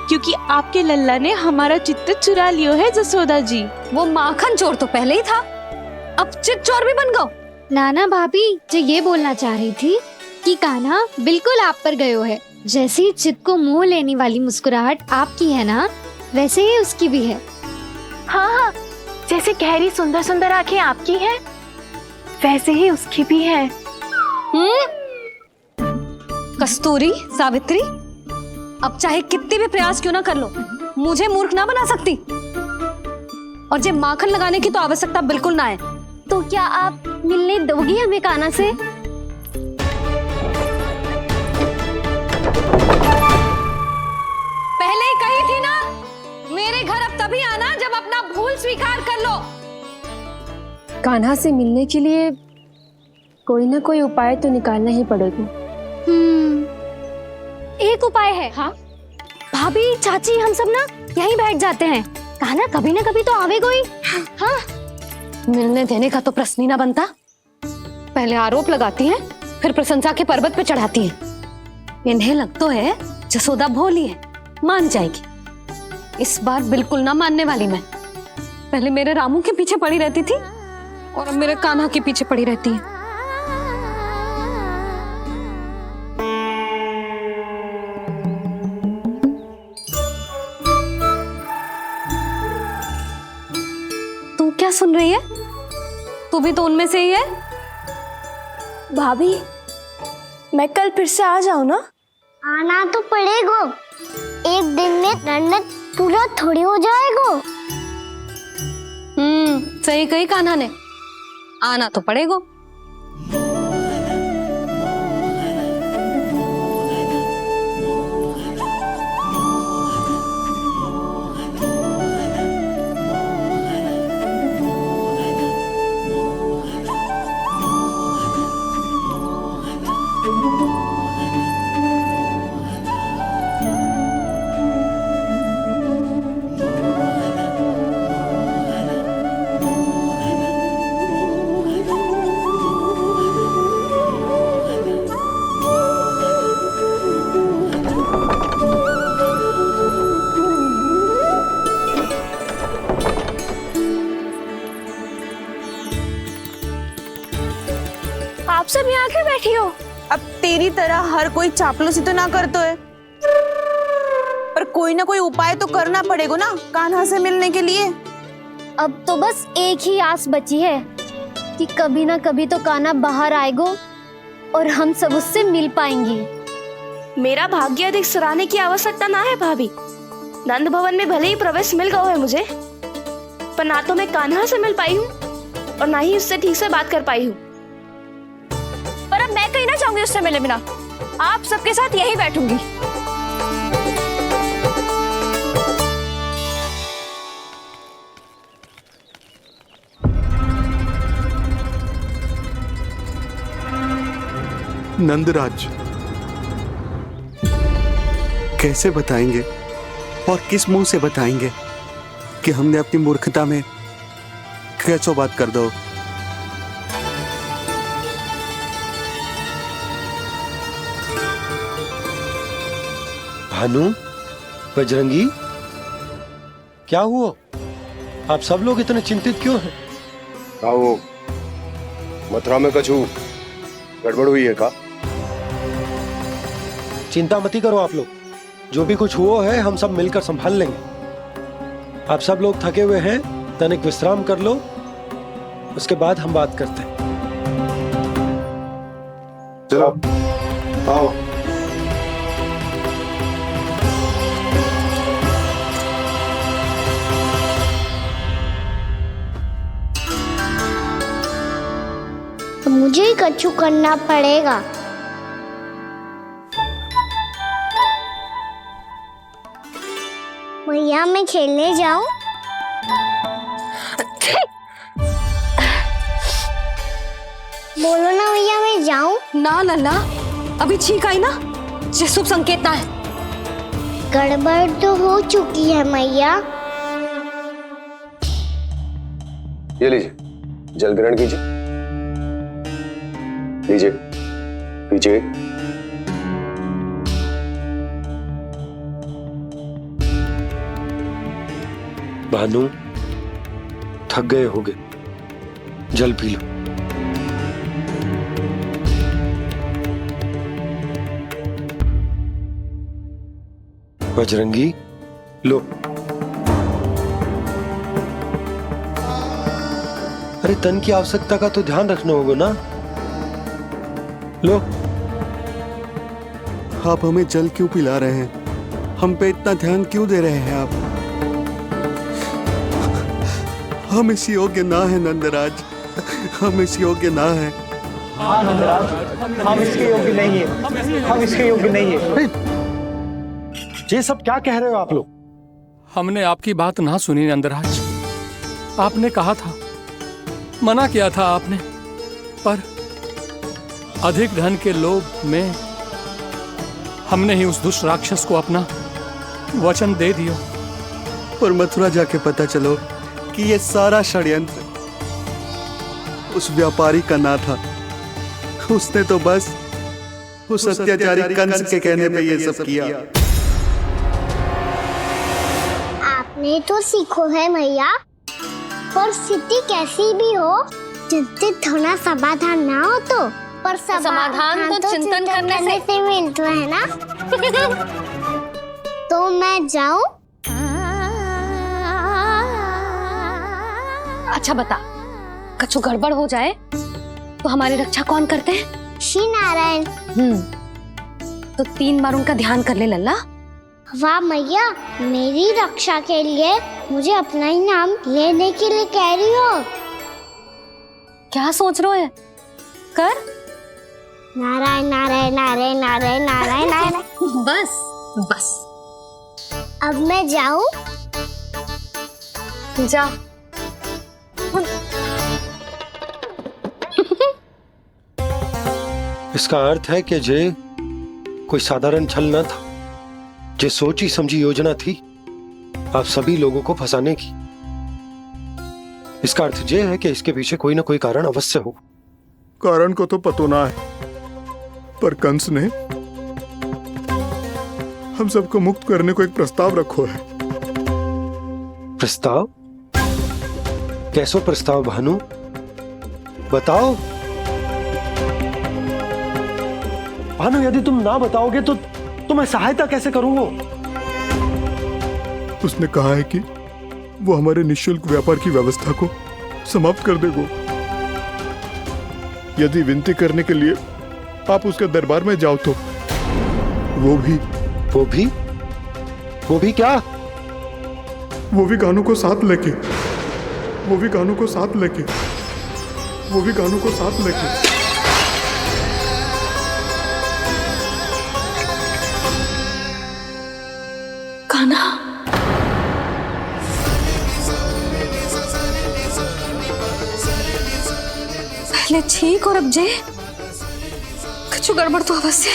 क्योंकि आपके लल्ला ने हमारा चित्त चुरा लियो है जसोदा जी। वो माखन चोर तो पहले ही था, अब चित्त चोर भी बन गो। नाना भाभी जो ये बोलना चाह रही थी कि कान्हा बिल्कुल आप पर गयो है। जैसे ही चित्त को मोह लेने वाली मुस्कुराहट आपकी है ना, वैसे ही उसकी भी है। हाँ हाँ, जैसे गहरी सुंदर सुंदर आंखें आपकी हैं, वैसे ही उसकी भी है। कस्तूरी, सावित्री, अब चाहे कितने भी प्रयास क्यों ना कर लो, मुझे मूर्ख ना बना सकती। और जब माखन लगाने की तो आवश्यकता बिल्कुल ना है। तो क्या आप मिलने दोगी हमें कान्हा से? पहले ही कही थी ना, मेरे घर अब तभी आना जब अपना भूल स्वीकार कर लो। कान्हा से मिलने के लिए कोई ना कोई उपाय तो निकालना ही पड़ेगा। एक उपाय है। हाँ भाभी, चाची, हम सब ना यहीं बैठ जाते हैं। कान्हा कभी ना कभी तो आवेगा ही। हाँ, मिलने देने का तो प्रश्न ही ना बनता। पहले आरोप लगाती हैं, फिर प्रशंसा के पर्वत पे चढ़ाती हैं। इन्हें लग तो है जसोदा भोली है, मान जाएगी। इस बार बिल्कुल ना मानने वाली मैं। पहले मेरे रामू के पीछे पड़ी रहती थी और अब मेरे कान्हा के पीछे पड़ी रहती है। क्या सुन रही है? तू भी तो उनमें से ही है। भाभी, मैं कल फिर से आ जाऊं ना? आना तो पड़ेगा। एक दिन में रन्नत पूरा थोड़ी हो जाएगा। सही कही कान्हा ने, आना तो पड़ेगा। आप सब यहाँ आके बैठी हो? अब तेरी तरह हर कोई चापलूसी तो ना करतो है, पर कोई ना कोई उपाय तो करना पड़ेगा ना कान्हा से मिलने के लिए। अब तो बस एक ही आस बची है कि कभी ना कभी तो कान्हा बाहर आएगा और हम सब उससे मिल पाएंगे। मेरा भाग्य अधिक सराहने की आवश्यकता ना है भाभी। नंद भवन में भले ही प्रवेश मिल गया है मुझे, पर ना तो मैं कान्हा से मिल पाई हूँ और ना ही उससे ठीक से बात कर पाई हूँ। पर अब मैं कहीं ना जाऊंगी उससे मिले बिना, आप सबके साथ यहीं बैठूंगी। नंदराज, कैसे बताएंगे और किस मुंह से बताएंगे कि हमने अपनी मूर्खता में कैसो बात कर दो। भानु, बजरंगी, क्या हुआ? आप सब लोग इतने चिंतित क्यों हैं? क्या हो, मथुरा में कछु गड़बड़ हुई है का? चिंता मती करो आप लोग, जो भी कुछ हुआ है हम सब मिलकर संभाल लेंगे। आप सब लोग थके हुए हैं, तनिक विश्राम कर लो, उसके बाद हम बात करते हैं। चलो आओ। तो मुझे ही कछु करना पड़ेगा। मैया मैं खेलने जाऊं? बोलो ना भैया मैं जाऊं? ना लल्ला, अभी छींक आई ना, ये शुभ संकेत ना है। गड़बड़ तो हो चुकी है मैया। ये लीजिए, जल ग्रहण कीजिए। लीजिए, पीजिए। भानु, थक गए होगे, जल पी लो। बजरंगी, लो। अरे तन की आवश्यकता का तो ध्यान रखना होगा ना, लो। आप हमें जल क्यों पिला रहे हैं? हम पे इतना ध्यान क्यों दे रहे हैं आप? हम इस योग्य ना है नंदराज, हम इस योग्य ना है। हाँ नंदराज, हम इसके योग्य नहीं है, हम इसके योग्य नहीं है। ये सब क्या कह रहे हो आप लोग? हमने आपकी बात ना सुनी नंदराज। आपने कहा था, मना किया था आपने, पर अधिक धन के लोभ में हमने ही उस दुष्ट राक्षस को अपना वचन दे दिया। पर मथुरा जाके पता चलो कि ये सारा षड्यंत्र उस व्यापारी का ना था। उसने तो बस उस अत्याचारी कंस के कहने पे ये सब किया। आपने तो सीखो है मैया, पर स्थिति कैसी भी हो, चिंतित होना समाधान ना हो तो, पर समाधान तो चिंतन करने से मिलता है ना। तो मैं जाऊं? अच्छा बता, कछु गड़बड़ हो जाए तो हमारी रक्षा कौन करते हैं? श्री नारायण। तो 3 बार उनका ध्यान कर ले लल्ला। वाह मैया, मेरी रक्षा के लिए मुझे अपना ही नाम लेने के लिए कह रही हो? क्या सोच रहे हो? कर नारायण नारायण नारायण नारायण नारायण नारायण। बस बस, अब मैं जाऊं? जा। इसका अर्थ है कि जे कोई साधारण छल न था, जे सोची समझी योजना थी आप सभी लोगों को फंसाने की। इसका अर्थ ये है कि इसके पीछे कोई ना कोई कारण अवश्य हो। कारण को तो पतो ना है, पर कंस ने हम सबको मुक्त करने को एक प्रस्ताव रखो है। प्रस्ताव? कैसो प्रस्ताव भानु, बताओ। भानु, यदि तुम ना बताओगे तो मैं सहायता कैसे करूंगा? उसने कहा है कि वो हमारे निःशुल्क व्यापार की व्यवस्था को समाप्त कर देगा यदि विनती करने के लिए आप उसके दरबार में जाओ तो। वो भी क्या? वो भी कानों को साथ लेके, वो भी कानों को साथ लेके, वो भी कानों को साथ लेके। कान्हा, पहले ठीक और अब जे कुछ गड़बड़ तो अवश्य।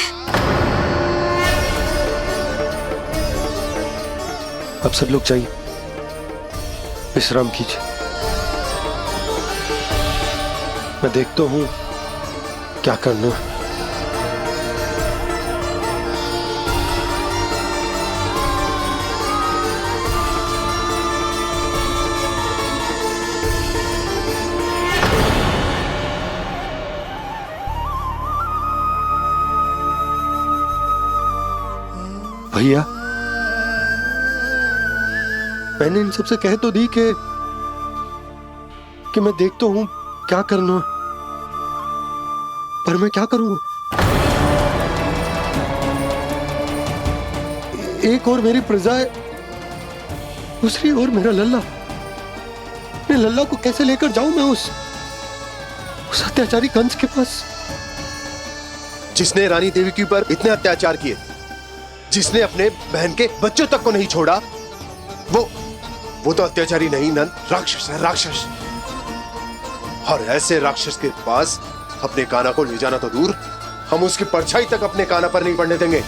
अब सब लोग जाइए, विश्राम कीजिए। मैं देखता हूं क्या करना है। भैया, मैंने इन सबसे कह तो दी कि मैं देखता हूं क्या करना है, पर मैं क्या करूंगा? एक और मेरी प्रजा है, दूसरी ओर मेरा लल्ला। मैं लल्ला को कैसे लेकर जाऊं मैं उस अत्याचारी कंस के पास? जिसने रानी देवी के ऊपर इतने अत्याचार किए, जिसने अपने बहन के बच्चों तक को नहीं छोड़ा, वो तो अत्याचारी नहीं नंद, राक्षस है, राक्षस। और ऐसे राक्षस के पास अपने कान्हा को ले जाना तो दूर, हम उसकी परछाई तक अपने कान्हा पर नहीं पड़ने देंगे।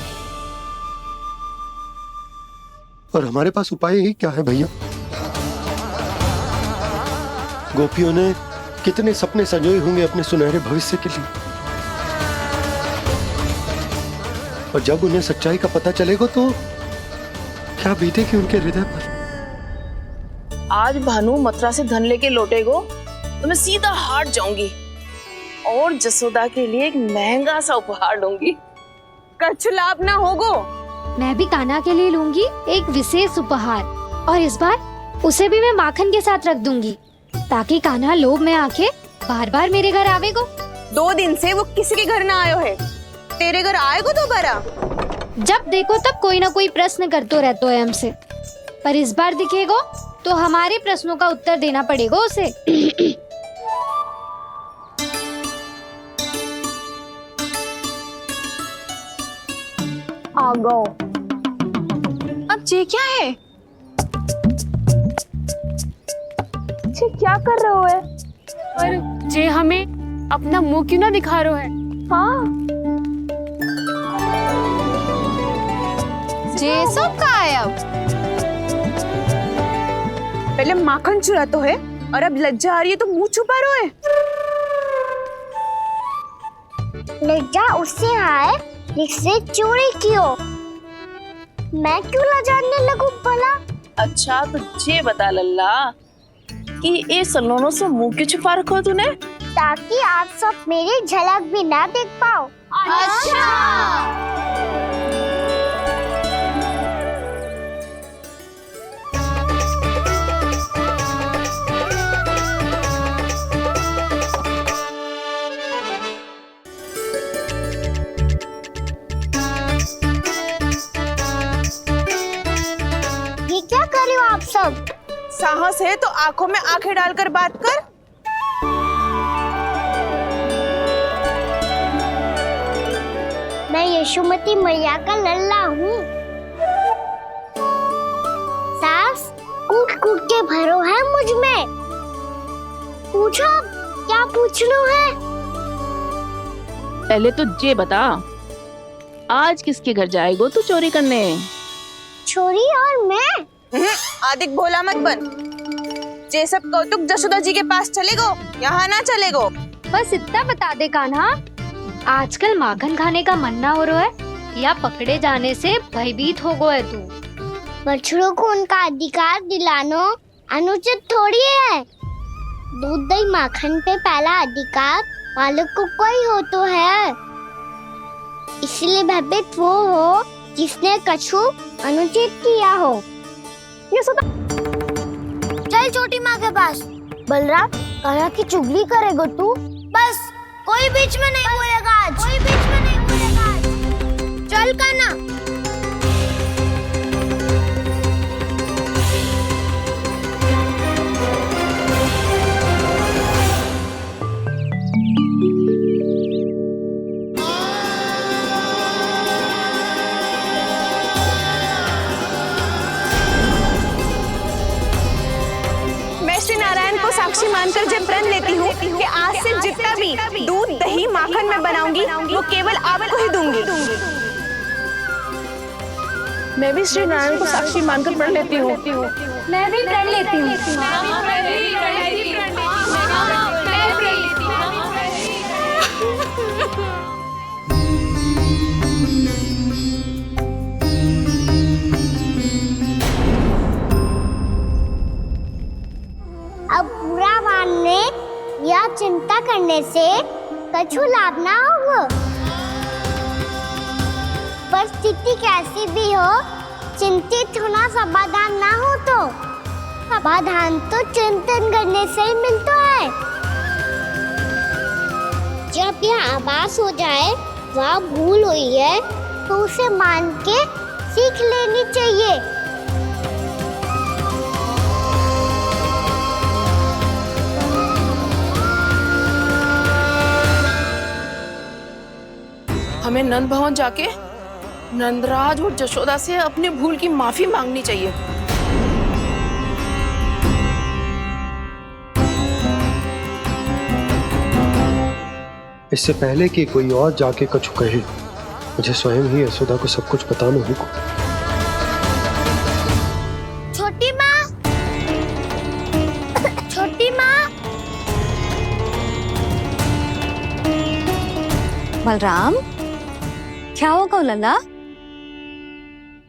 और हमारे पास उपाय ही क्या है भैया? गोपियों ने कितने सपने संजोए होंगे अपने सुनहरे भविष्य के लिए, और जब उन्हें सच्चाई का पता चलेगा तो क्या बीतेगी उनके हृदय पर? आज भानु मथुरा से धन लेके लौटेगो तो मैं सीधा हाट जाऊंगी और जसोदा के लिए एक महंगा सा उपहार लूंगी। कछु लाभ ना होगो। मैं भी कान्हा के लिए लूंगी एक विशेष उपहार, और इस बार उसे भी मैं माखन के साथ रख दूंगी, ताकि कान्हा लोभ में आके बार बार मेरे घर आवेगो। 2 दिन से वो किसी के घर ना आयो है, तेरे घर आएगो दोबारा? जब देखो तब कोई ना कोई प्रश्न करते रहते है हमसे, पर इस बार दिखेगो तो हमारे प्रश्नों का उत्तर देना पड़ेगा उसे। आ गो। अब ये क्या है? ये क्या कर रहे हो है? पर जे हमें अपना मुंह क्यों ना दिखा रहे है? हाँ, जे सब का है अब? पहले माखन चुरा तो है, और अब लज्जा आ रही है तो मुंह छुपा रहे है। लज्जा उससे आए जिससे चोरी कियो। मैं क्यों लजाने लगूं भला? अच्छा तो ये बता लल्ला कि ये सलोनों से मुंह क्यों छुपा रखो तूने? ताकि आप सब मेरी झलक भी ना देख पाओ। अच्छा। ये क्या कर रहे हो आप सब? साहस है तो आंखों में आंखें डालकर बात कर। मैं यशोमती मैया का लल्ला हूँ। सास कूट कूट के भरो है मुझ में। पूछो क्या पूछना है? पहले तो ये बता, आज किसके घर जाएगो तू चोरी करने? छोरी और मैं? आदिक भोला मत बन। ये सब कौतुक जसोदा जी के पास चलेगो, यहाँ ना चलेगो। बस इतना बता दे कान्हा, आजकल माखन खाने का मन ना हो रहा है या पकड़े जाने से भयभीत हो गए तू? बछड़ों को उनका अधिकार दिलाना अनुचित थोड़ी है। दूध दही माखन पे पहला अधिकार मालिक को कोई हो तो है। इसलिए भयभीत वो हो जिसने कछु अनुचित किया हो। ये सुधा, चल छोटी माँ के पास। बलराम, कान्हा की चुगली करेगा तू? बस कोई बीच में नहीं बोलेगा आज। कोई बीच में नहीं बोलेगा आज। चल कान्हा। साक्षी मानकर जब प्रण लेती हूँ कि आज से जितना भी दूध दही माखन मैं बनाऊंगी वो केवल आपको ही दूंगी। मैं भी श्री नारायण को साक्षी मानकर प्रण लेती हूँ। मैं भी प्रण लेती हूँ। अब बुरा मानने या चिंता करने से कछु लाभ ना होगा। परिस्थिति कैसी भी हो, चिंतित होना समाधान ना हो तो समाधान तो चिंतन करने से ही मिलता है। जब यह आभास हो जाए वह भूल हुई है तो उसे मान के सीख लेनी चाहिए। हमें नंद भवन जाके नंदराज और जशोदा से अपनी भूल की माफी मांगनी चाहिए। इससे पहले कि कोई और जाके कछु कहे, मुझे स्वयं ही यशोदा को सब कुछ बताना होगा। छोटी माँ, छोटी माँ। बलराम, क्या होगा लल्ला?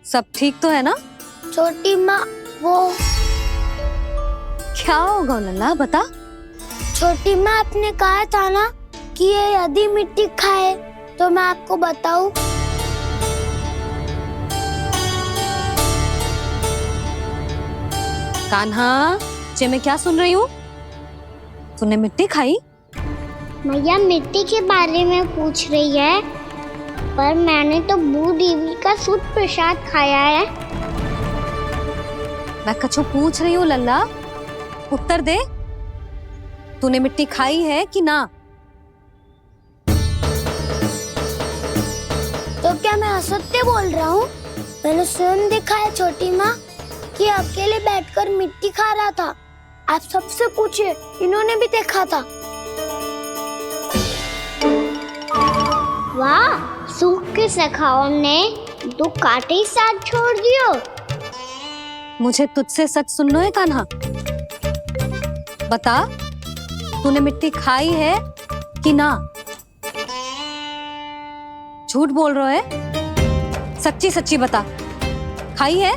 सब ठीक तो है ना? छोटी माँ, वो क्या होगा लल्ला, बता। छोटी माँ, आपने कहा था ना कि ये यदि मिट्टी खाए तो मैं आपको बताऊं। कान्हा, मैं क्या सुन रही हूँ? तूने मिट्टी खाई? मैया मिट्टी के बारे में पूछ रही है, पर मैंने तो भू देवी का शुद्ध प्रसाद खाया है। मैं कछु पूछ रही हूँ लल्ला, उत्तर दे। तूने मिट्टी खाई है कि ना? तो क्या मैं असत्य बोल रहा हूँ? मैंने स्वयं देखा है छोटी माँ कि अकेले बैठकर मिट्टी खा रहा था। आप सबसे पूछिए, इन्होंने भी देखा था। वाह, सूख के सखाओं ने दो कांटे ही साथ छोड़ दियो। मुझे तुझसे सच सुनना है कान्हा। बता, तूने मिट्टी खाई है कि ना? झूठ बोल रहा है, सच्ची सच्ची बता, खाई है?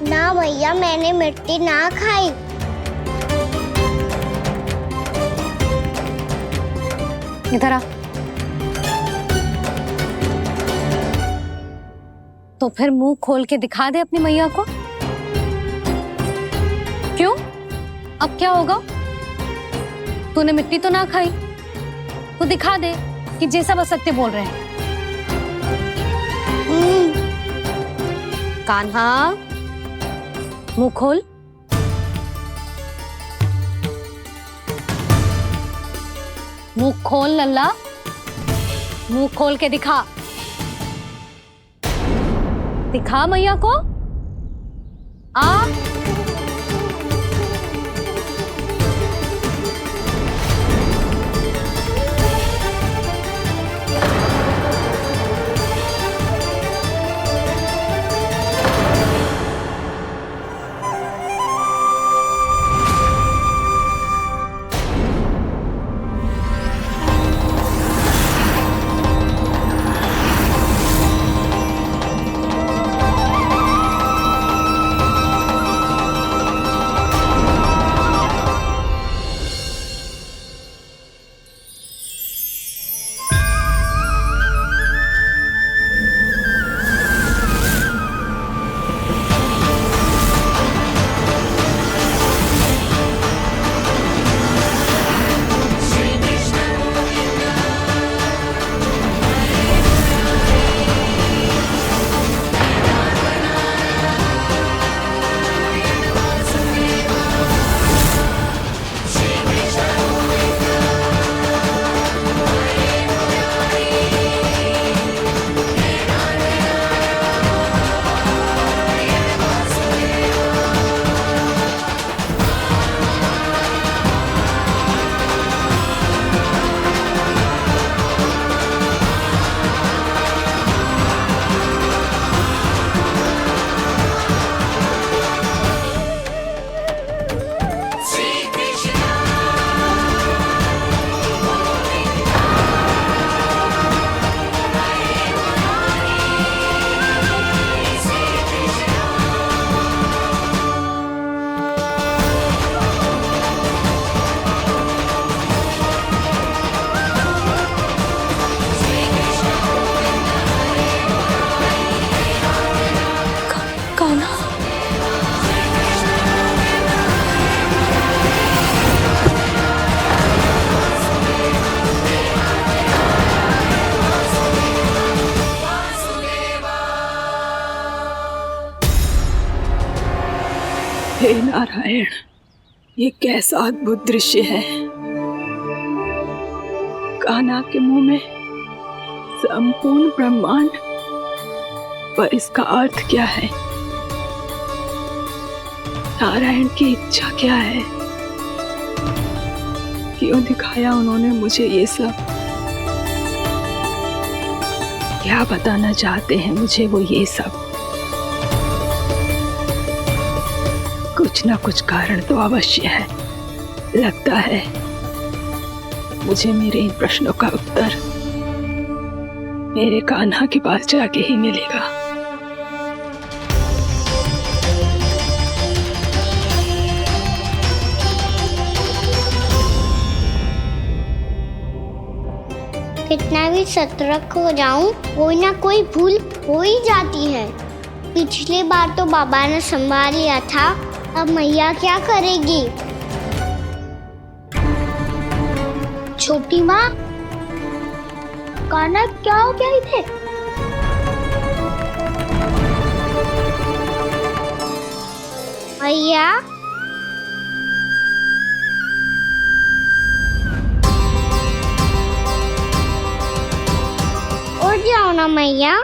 ना भैया, मैंने मिट्टी ना खाई। इधर आ। तो फिर मुंह खोल के दिखा दे अपनी मैया को। क्यों? अब क्या होगा? तूने मिट्टी तो ना खाई, तो दिखा दे कि जैसा वो सत्य बोल रहे हैं। कान्हा, मुंह खोल। मुंह खोल लल्ला, मुंह खोल के दिखा। दिखा मैया को। आ हे नारायण, ये कैसा अद्भुत दृश्य है। कान्हा के मुंह में संपूर्ण ब्रह्मांड, पर इसका अर्थ क्या है? नारायण की इच्छा क्या है? क्यों दिखाया उन्होंने मुझे ये सब? क्या बताना चाहते हैं मुझे वो ये सब? कुछ ना कुछ कारण तो अवश्य है। लगता है मुझे मेरे इन प्रश्नों का उत्तर मेरे कान्हा के पास जाके ही मिलेगा। कितना भी सतर्क हो जाऊं, कोई ना कोई भूल हो ही जाती है। पिछली बार तो बाबा ने संभाल लिया था, अब मैया क्या करेगी? छोटी माँ, कान्हा क्या हो गया इधर? मैया, उठ जाओ ना मैया।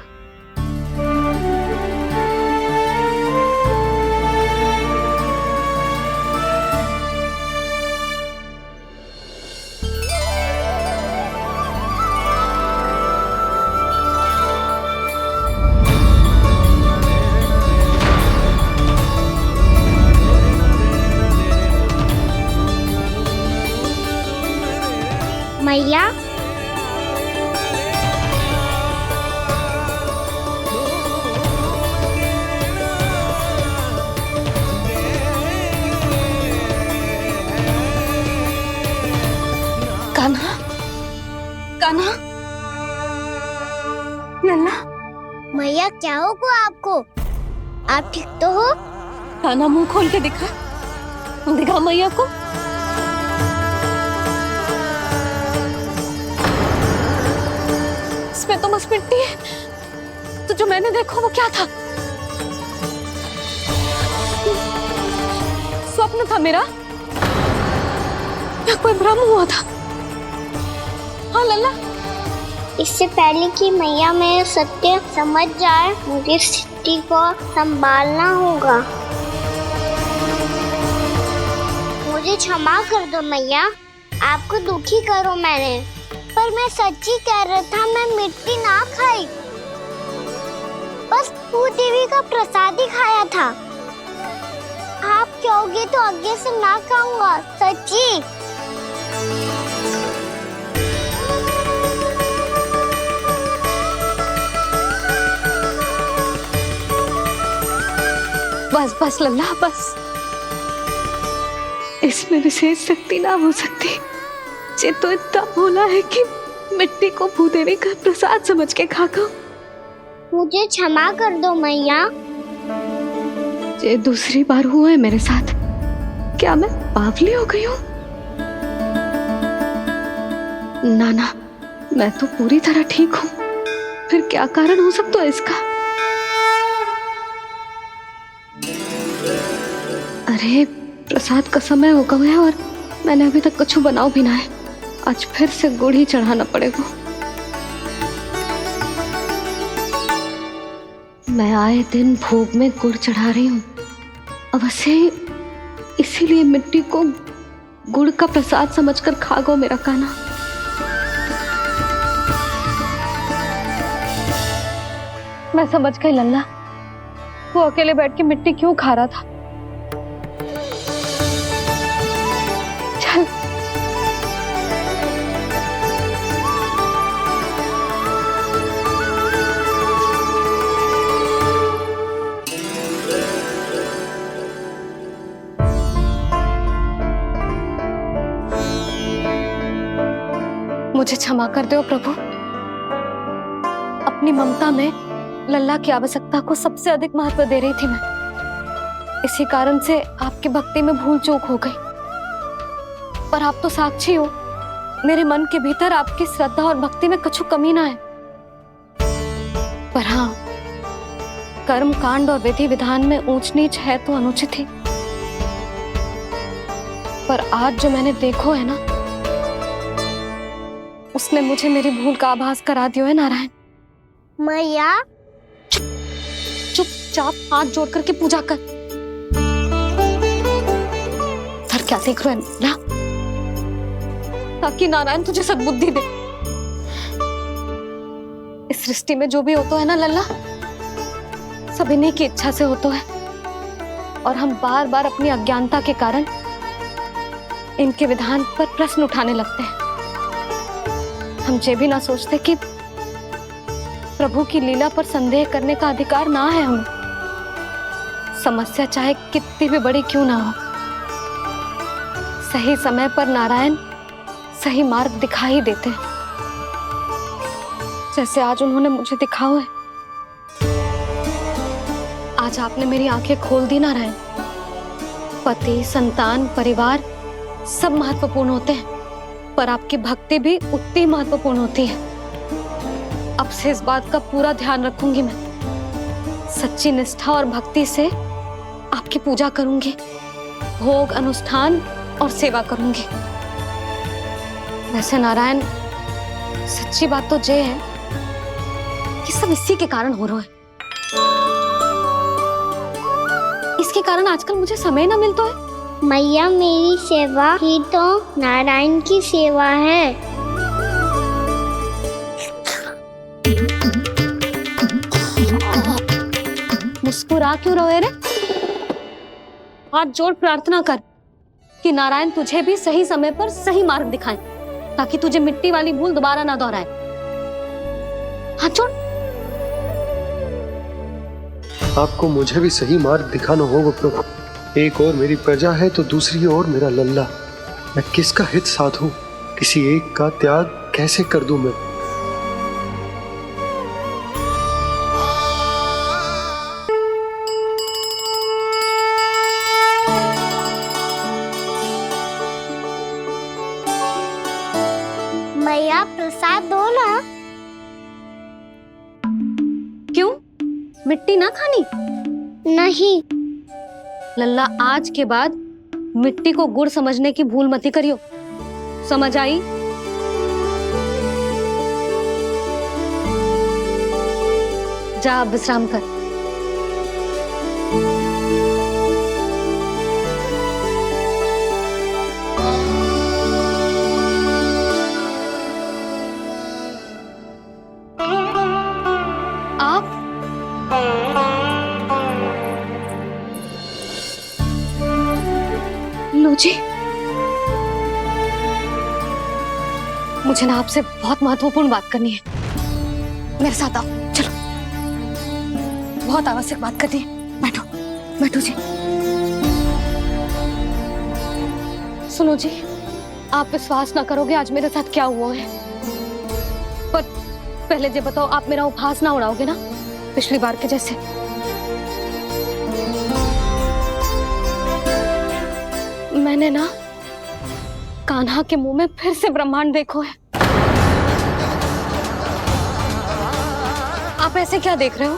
मैया, कान्हा, कान्हा, लल्ला। मैया क्या होगा आपको? आप ठीक तो हो? कान्हा मुंह खोल के दिखा, दिखा मैया को। इसमें तो बस मिट्टी है, तो जो मैंने देखा वो क्या था? स्वप्न था मेरा या कोई भ्रम हुआ था? हाँ लल्ला, इससे पहले कि मैया मेरे सत्य समझ जाए, मुझे स्थिति को संभालना होगा। मुझे क्षमा कर दो मैया, आपको दुखी करो मैंने, पर मैं सच्ची कह रहा था। मैं मिट्टी ना खाई, बस भूत देवी का प्रसाद ही खाया था। आप कहोगे तो आगे से ना खाऊंगा, सच्ची। बस बस लल्ला, बस। इसमें विशेष शक्ति ना हो सकती। ये तो इतना भोला है कि मिट्टी को भूदेवी का प्रसाद समझ के खागा। मुझे क्षमा कर दो मैया। ये दूसरी बार हुआ है मेरे साथ। क्या मैं बावली हो गई हूँ? ना ना, मैं तो पूरी तरह ठीक हूँ। फिर क्या कारण हो सकता है इसका? अरे प्रसाद का समय हो गया है और मैंने अभी तक कुछ बनाओ भी ना है। आज फिर से गुड़ ही चढ़ाना पड़ेगा। मैं आए दिन भोग में गुड़ चढ़ा रही हूँ, अवश्य इसीलिए मिट्टी को गुड़ का प्रसाद समझकर खा गो मेरा कान्हा। मैं समझ गई लल्ला, वो अकेले बैठ के मिट्टी क्यों खा रहा था। चल मुझे क्षमा कर दो प्रभु। अपनी ममता में लल्ला की आवश्यकता को सबसे अधिक महत्व दे रही थी मैं। इसी कारण से आपकी भक्ति में भूल चूक हो गई। पर आप तो साक्षी हो, मेरे मन के भीतर आपकी श्रद्धा और भक्ति में कुछ कमी ना है। पर हाँ, कर्म कांड और विधि विधान में ऊंच नीच है तो अनुचित ही। पर आज जो मैंने देखो है ना, उसने मुझे मेरी भूल का आभास करा दियो है नारायण। मैया चुपचाप हाथ जोड़ करके पूजा कर। सर क्या देख रहे हैं ना, ताकि नारायण तुझे सद्बुद्धि दे। इस सृष्टि में जो भी होता है ना लल्ला, सब इन्हीं की इच्छा से होता है, और हम बार बार अपनी अज्ञानता के कारण इनके विधान पर प्रश्न उठाने लगते हैं। हम ये भी ना सोचते कि प्रभु की लीला पर संदेह करने का अधिकार ना है हमें। समस्या चाहे कितनी भी बड़ी क्यों ना हो, सही समय पर नारायण सही मार्ग दिखा ही देते हैं, जैसे आज उन्होंने मुझे दिखाओ है। आज आपने मेरी आंखें खोल दी नारायण। पति, संतान, परिवार सब महत्वपूर्ण होते हैं, पर आपकी भक्ति भी उतनी महत्वपूर्ण होती है। अब से इस बात का पूरा ध्यान रखूंगी मैं। सच्ची निष्ठा और भक्ति से आपकी पूजा करूंगी, भोग, अनुष्ठान और सेवा करूंगी। वैसे नारायण, सच्ची बात तो ये है कि सब इसी के कारण हो रहा है। इसके कारण आजकल मुझे समय ना मिलता है। मैया, मेरी सेवा ही तो नारायण की सेवा है। मुस्कुरा क्यों रहे रे? हाथ जोड़ प्रार्थना कर कि नारायण तुझे भी सही समय पर सही मार्ग दिखाएं, ताकि तुझे मिट्टी वाली भूल दोबारा ना दोहराए। हाथ जोड़। आपको मुझे भी सही मार्ग दिखाना होगा प्रभु। एक और मेरी प्रजा है तो दूसरी ओर मेरा लल्ला। मैं किसका हित साधूं? किसी एक का त्याग कैसे कर दूं मैं? मैया, प्रसाद दो ना। क्यों? मिट्टी ना खानी? नहीं। लल्ला, आज के बाद मिट्टी को गुड़ समझने की भूल मत करियो। समझ आई? जा विश्राम कर। आप लो जी, मुझे ना आपसे बहुत महत्वपूर्ण बात करनी है। मेरे साथ आओ, चलो। बहुत आवश्यक बात करनी है। बैठो, बैठो जी। सुनो जी, आप विश्वास ना करोगे आज मेरे साथ क्या हुआ है। पर पहले ये बताओ, आप मेरा उपहास ना उड़ाओगे ना, पिछली बार के जैसे? मैंने ना कान्हा के मुंह में फिर से ब्रह्मांड देखो है। आप ऐसे क्या देख रहे हो?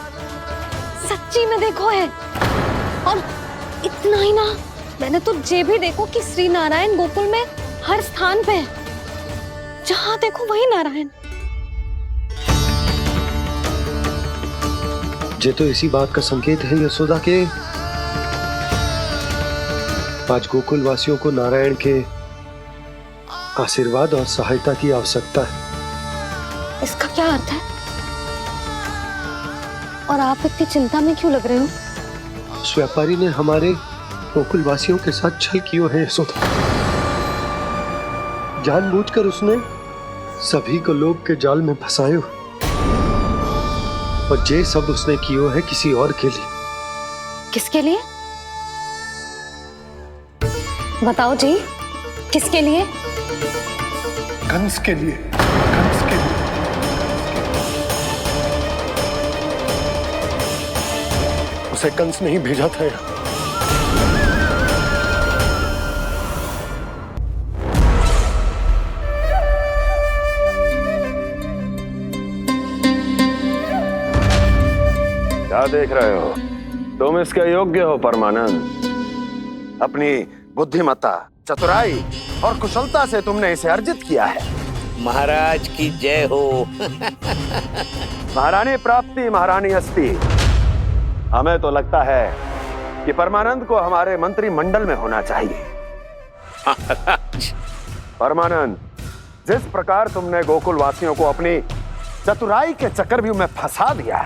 सच्ची में देखो है। और इतना ही ना, मैंने तो ये भी देखो कि श्री नारायण गोकुल में हर स्थान पे है। जहां देखो वही नारायण। ये तो इसी बात का संकेत है यशोदा के आज गोकुल वासियों को नारायण के आशीर्वाद और सहायता की आवश्यकता है। इसका क्या अर्थ है? और आप इतनी चिंता में क्यों लग रहे हो? उस व्यापारी ने हमारे गोकुल वासियों के साथ छल किया है यशोदा। जानबूझकर उसने सभी को लोभ के जाल में फंसायो, और ये सब उसने किया है किसी और के लिए। किसके लिए? बताओ जी, किसके लिए? कंस के लिए। कंस के लिए। उसे कंस नहीं भेजा था यहाँ। क्या देख रहे हो? तुम इसके योग्य हो परमानंद। अपनी बुद्धिमत्ता, चतुराई और कुशलता से तुमने इसे अर्जित किया है। महाराज की जय हो। महारानी प्राप्ति महारानी अस्ति। हमें तो लगता है कि परमानंद को हमारे मंत्रिमंडल में होना चाहिए। परमानंद, जिस प्रकार तुमने गोकुल वासियों को अपनी चतुराई के चक्रव्यूह में फंसा दिया,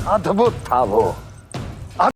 अद्भुत था वो।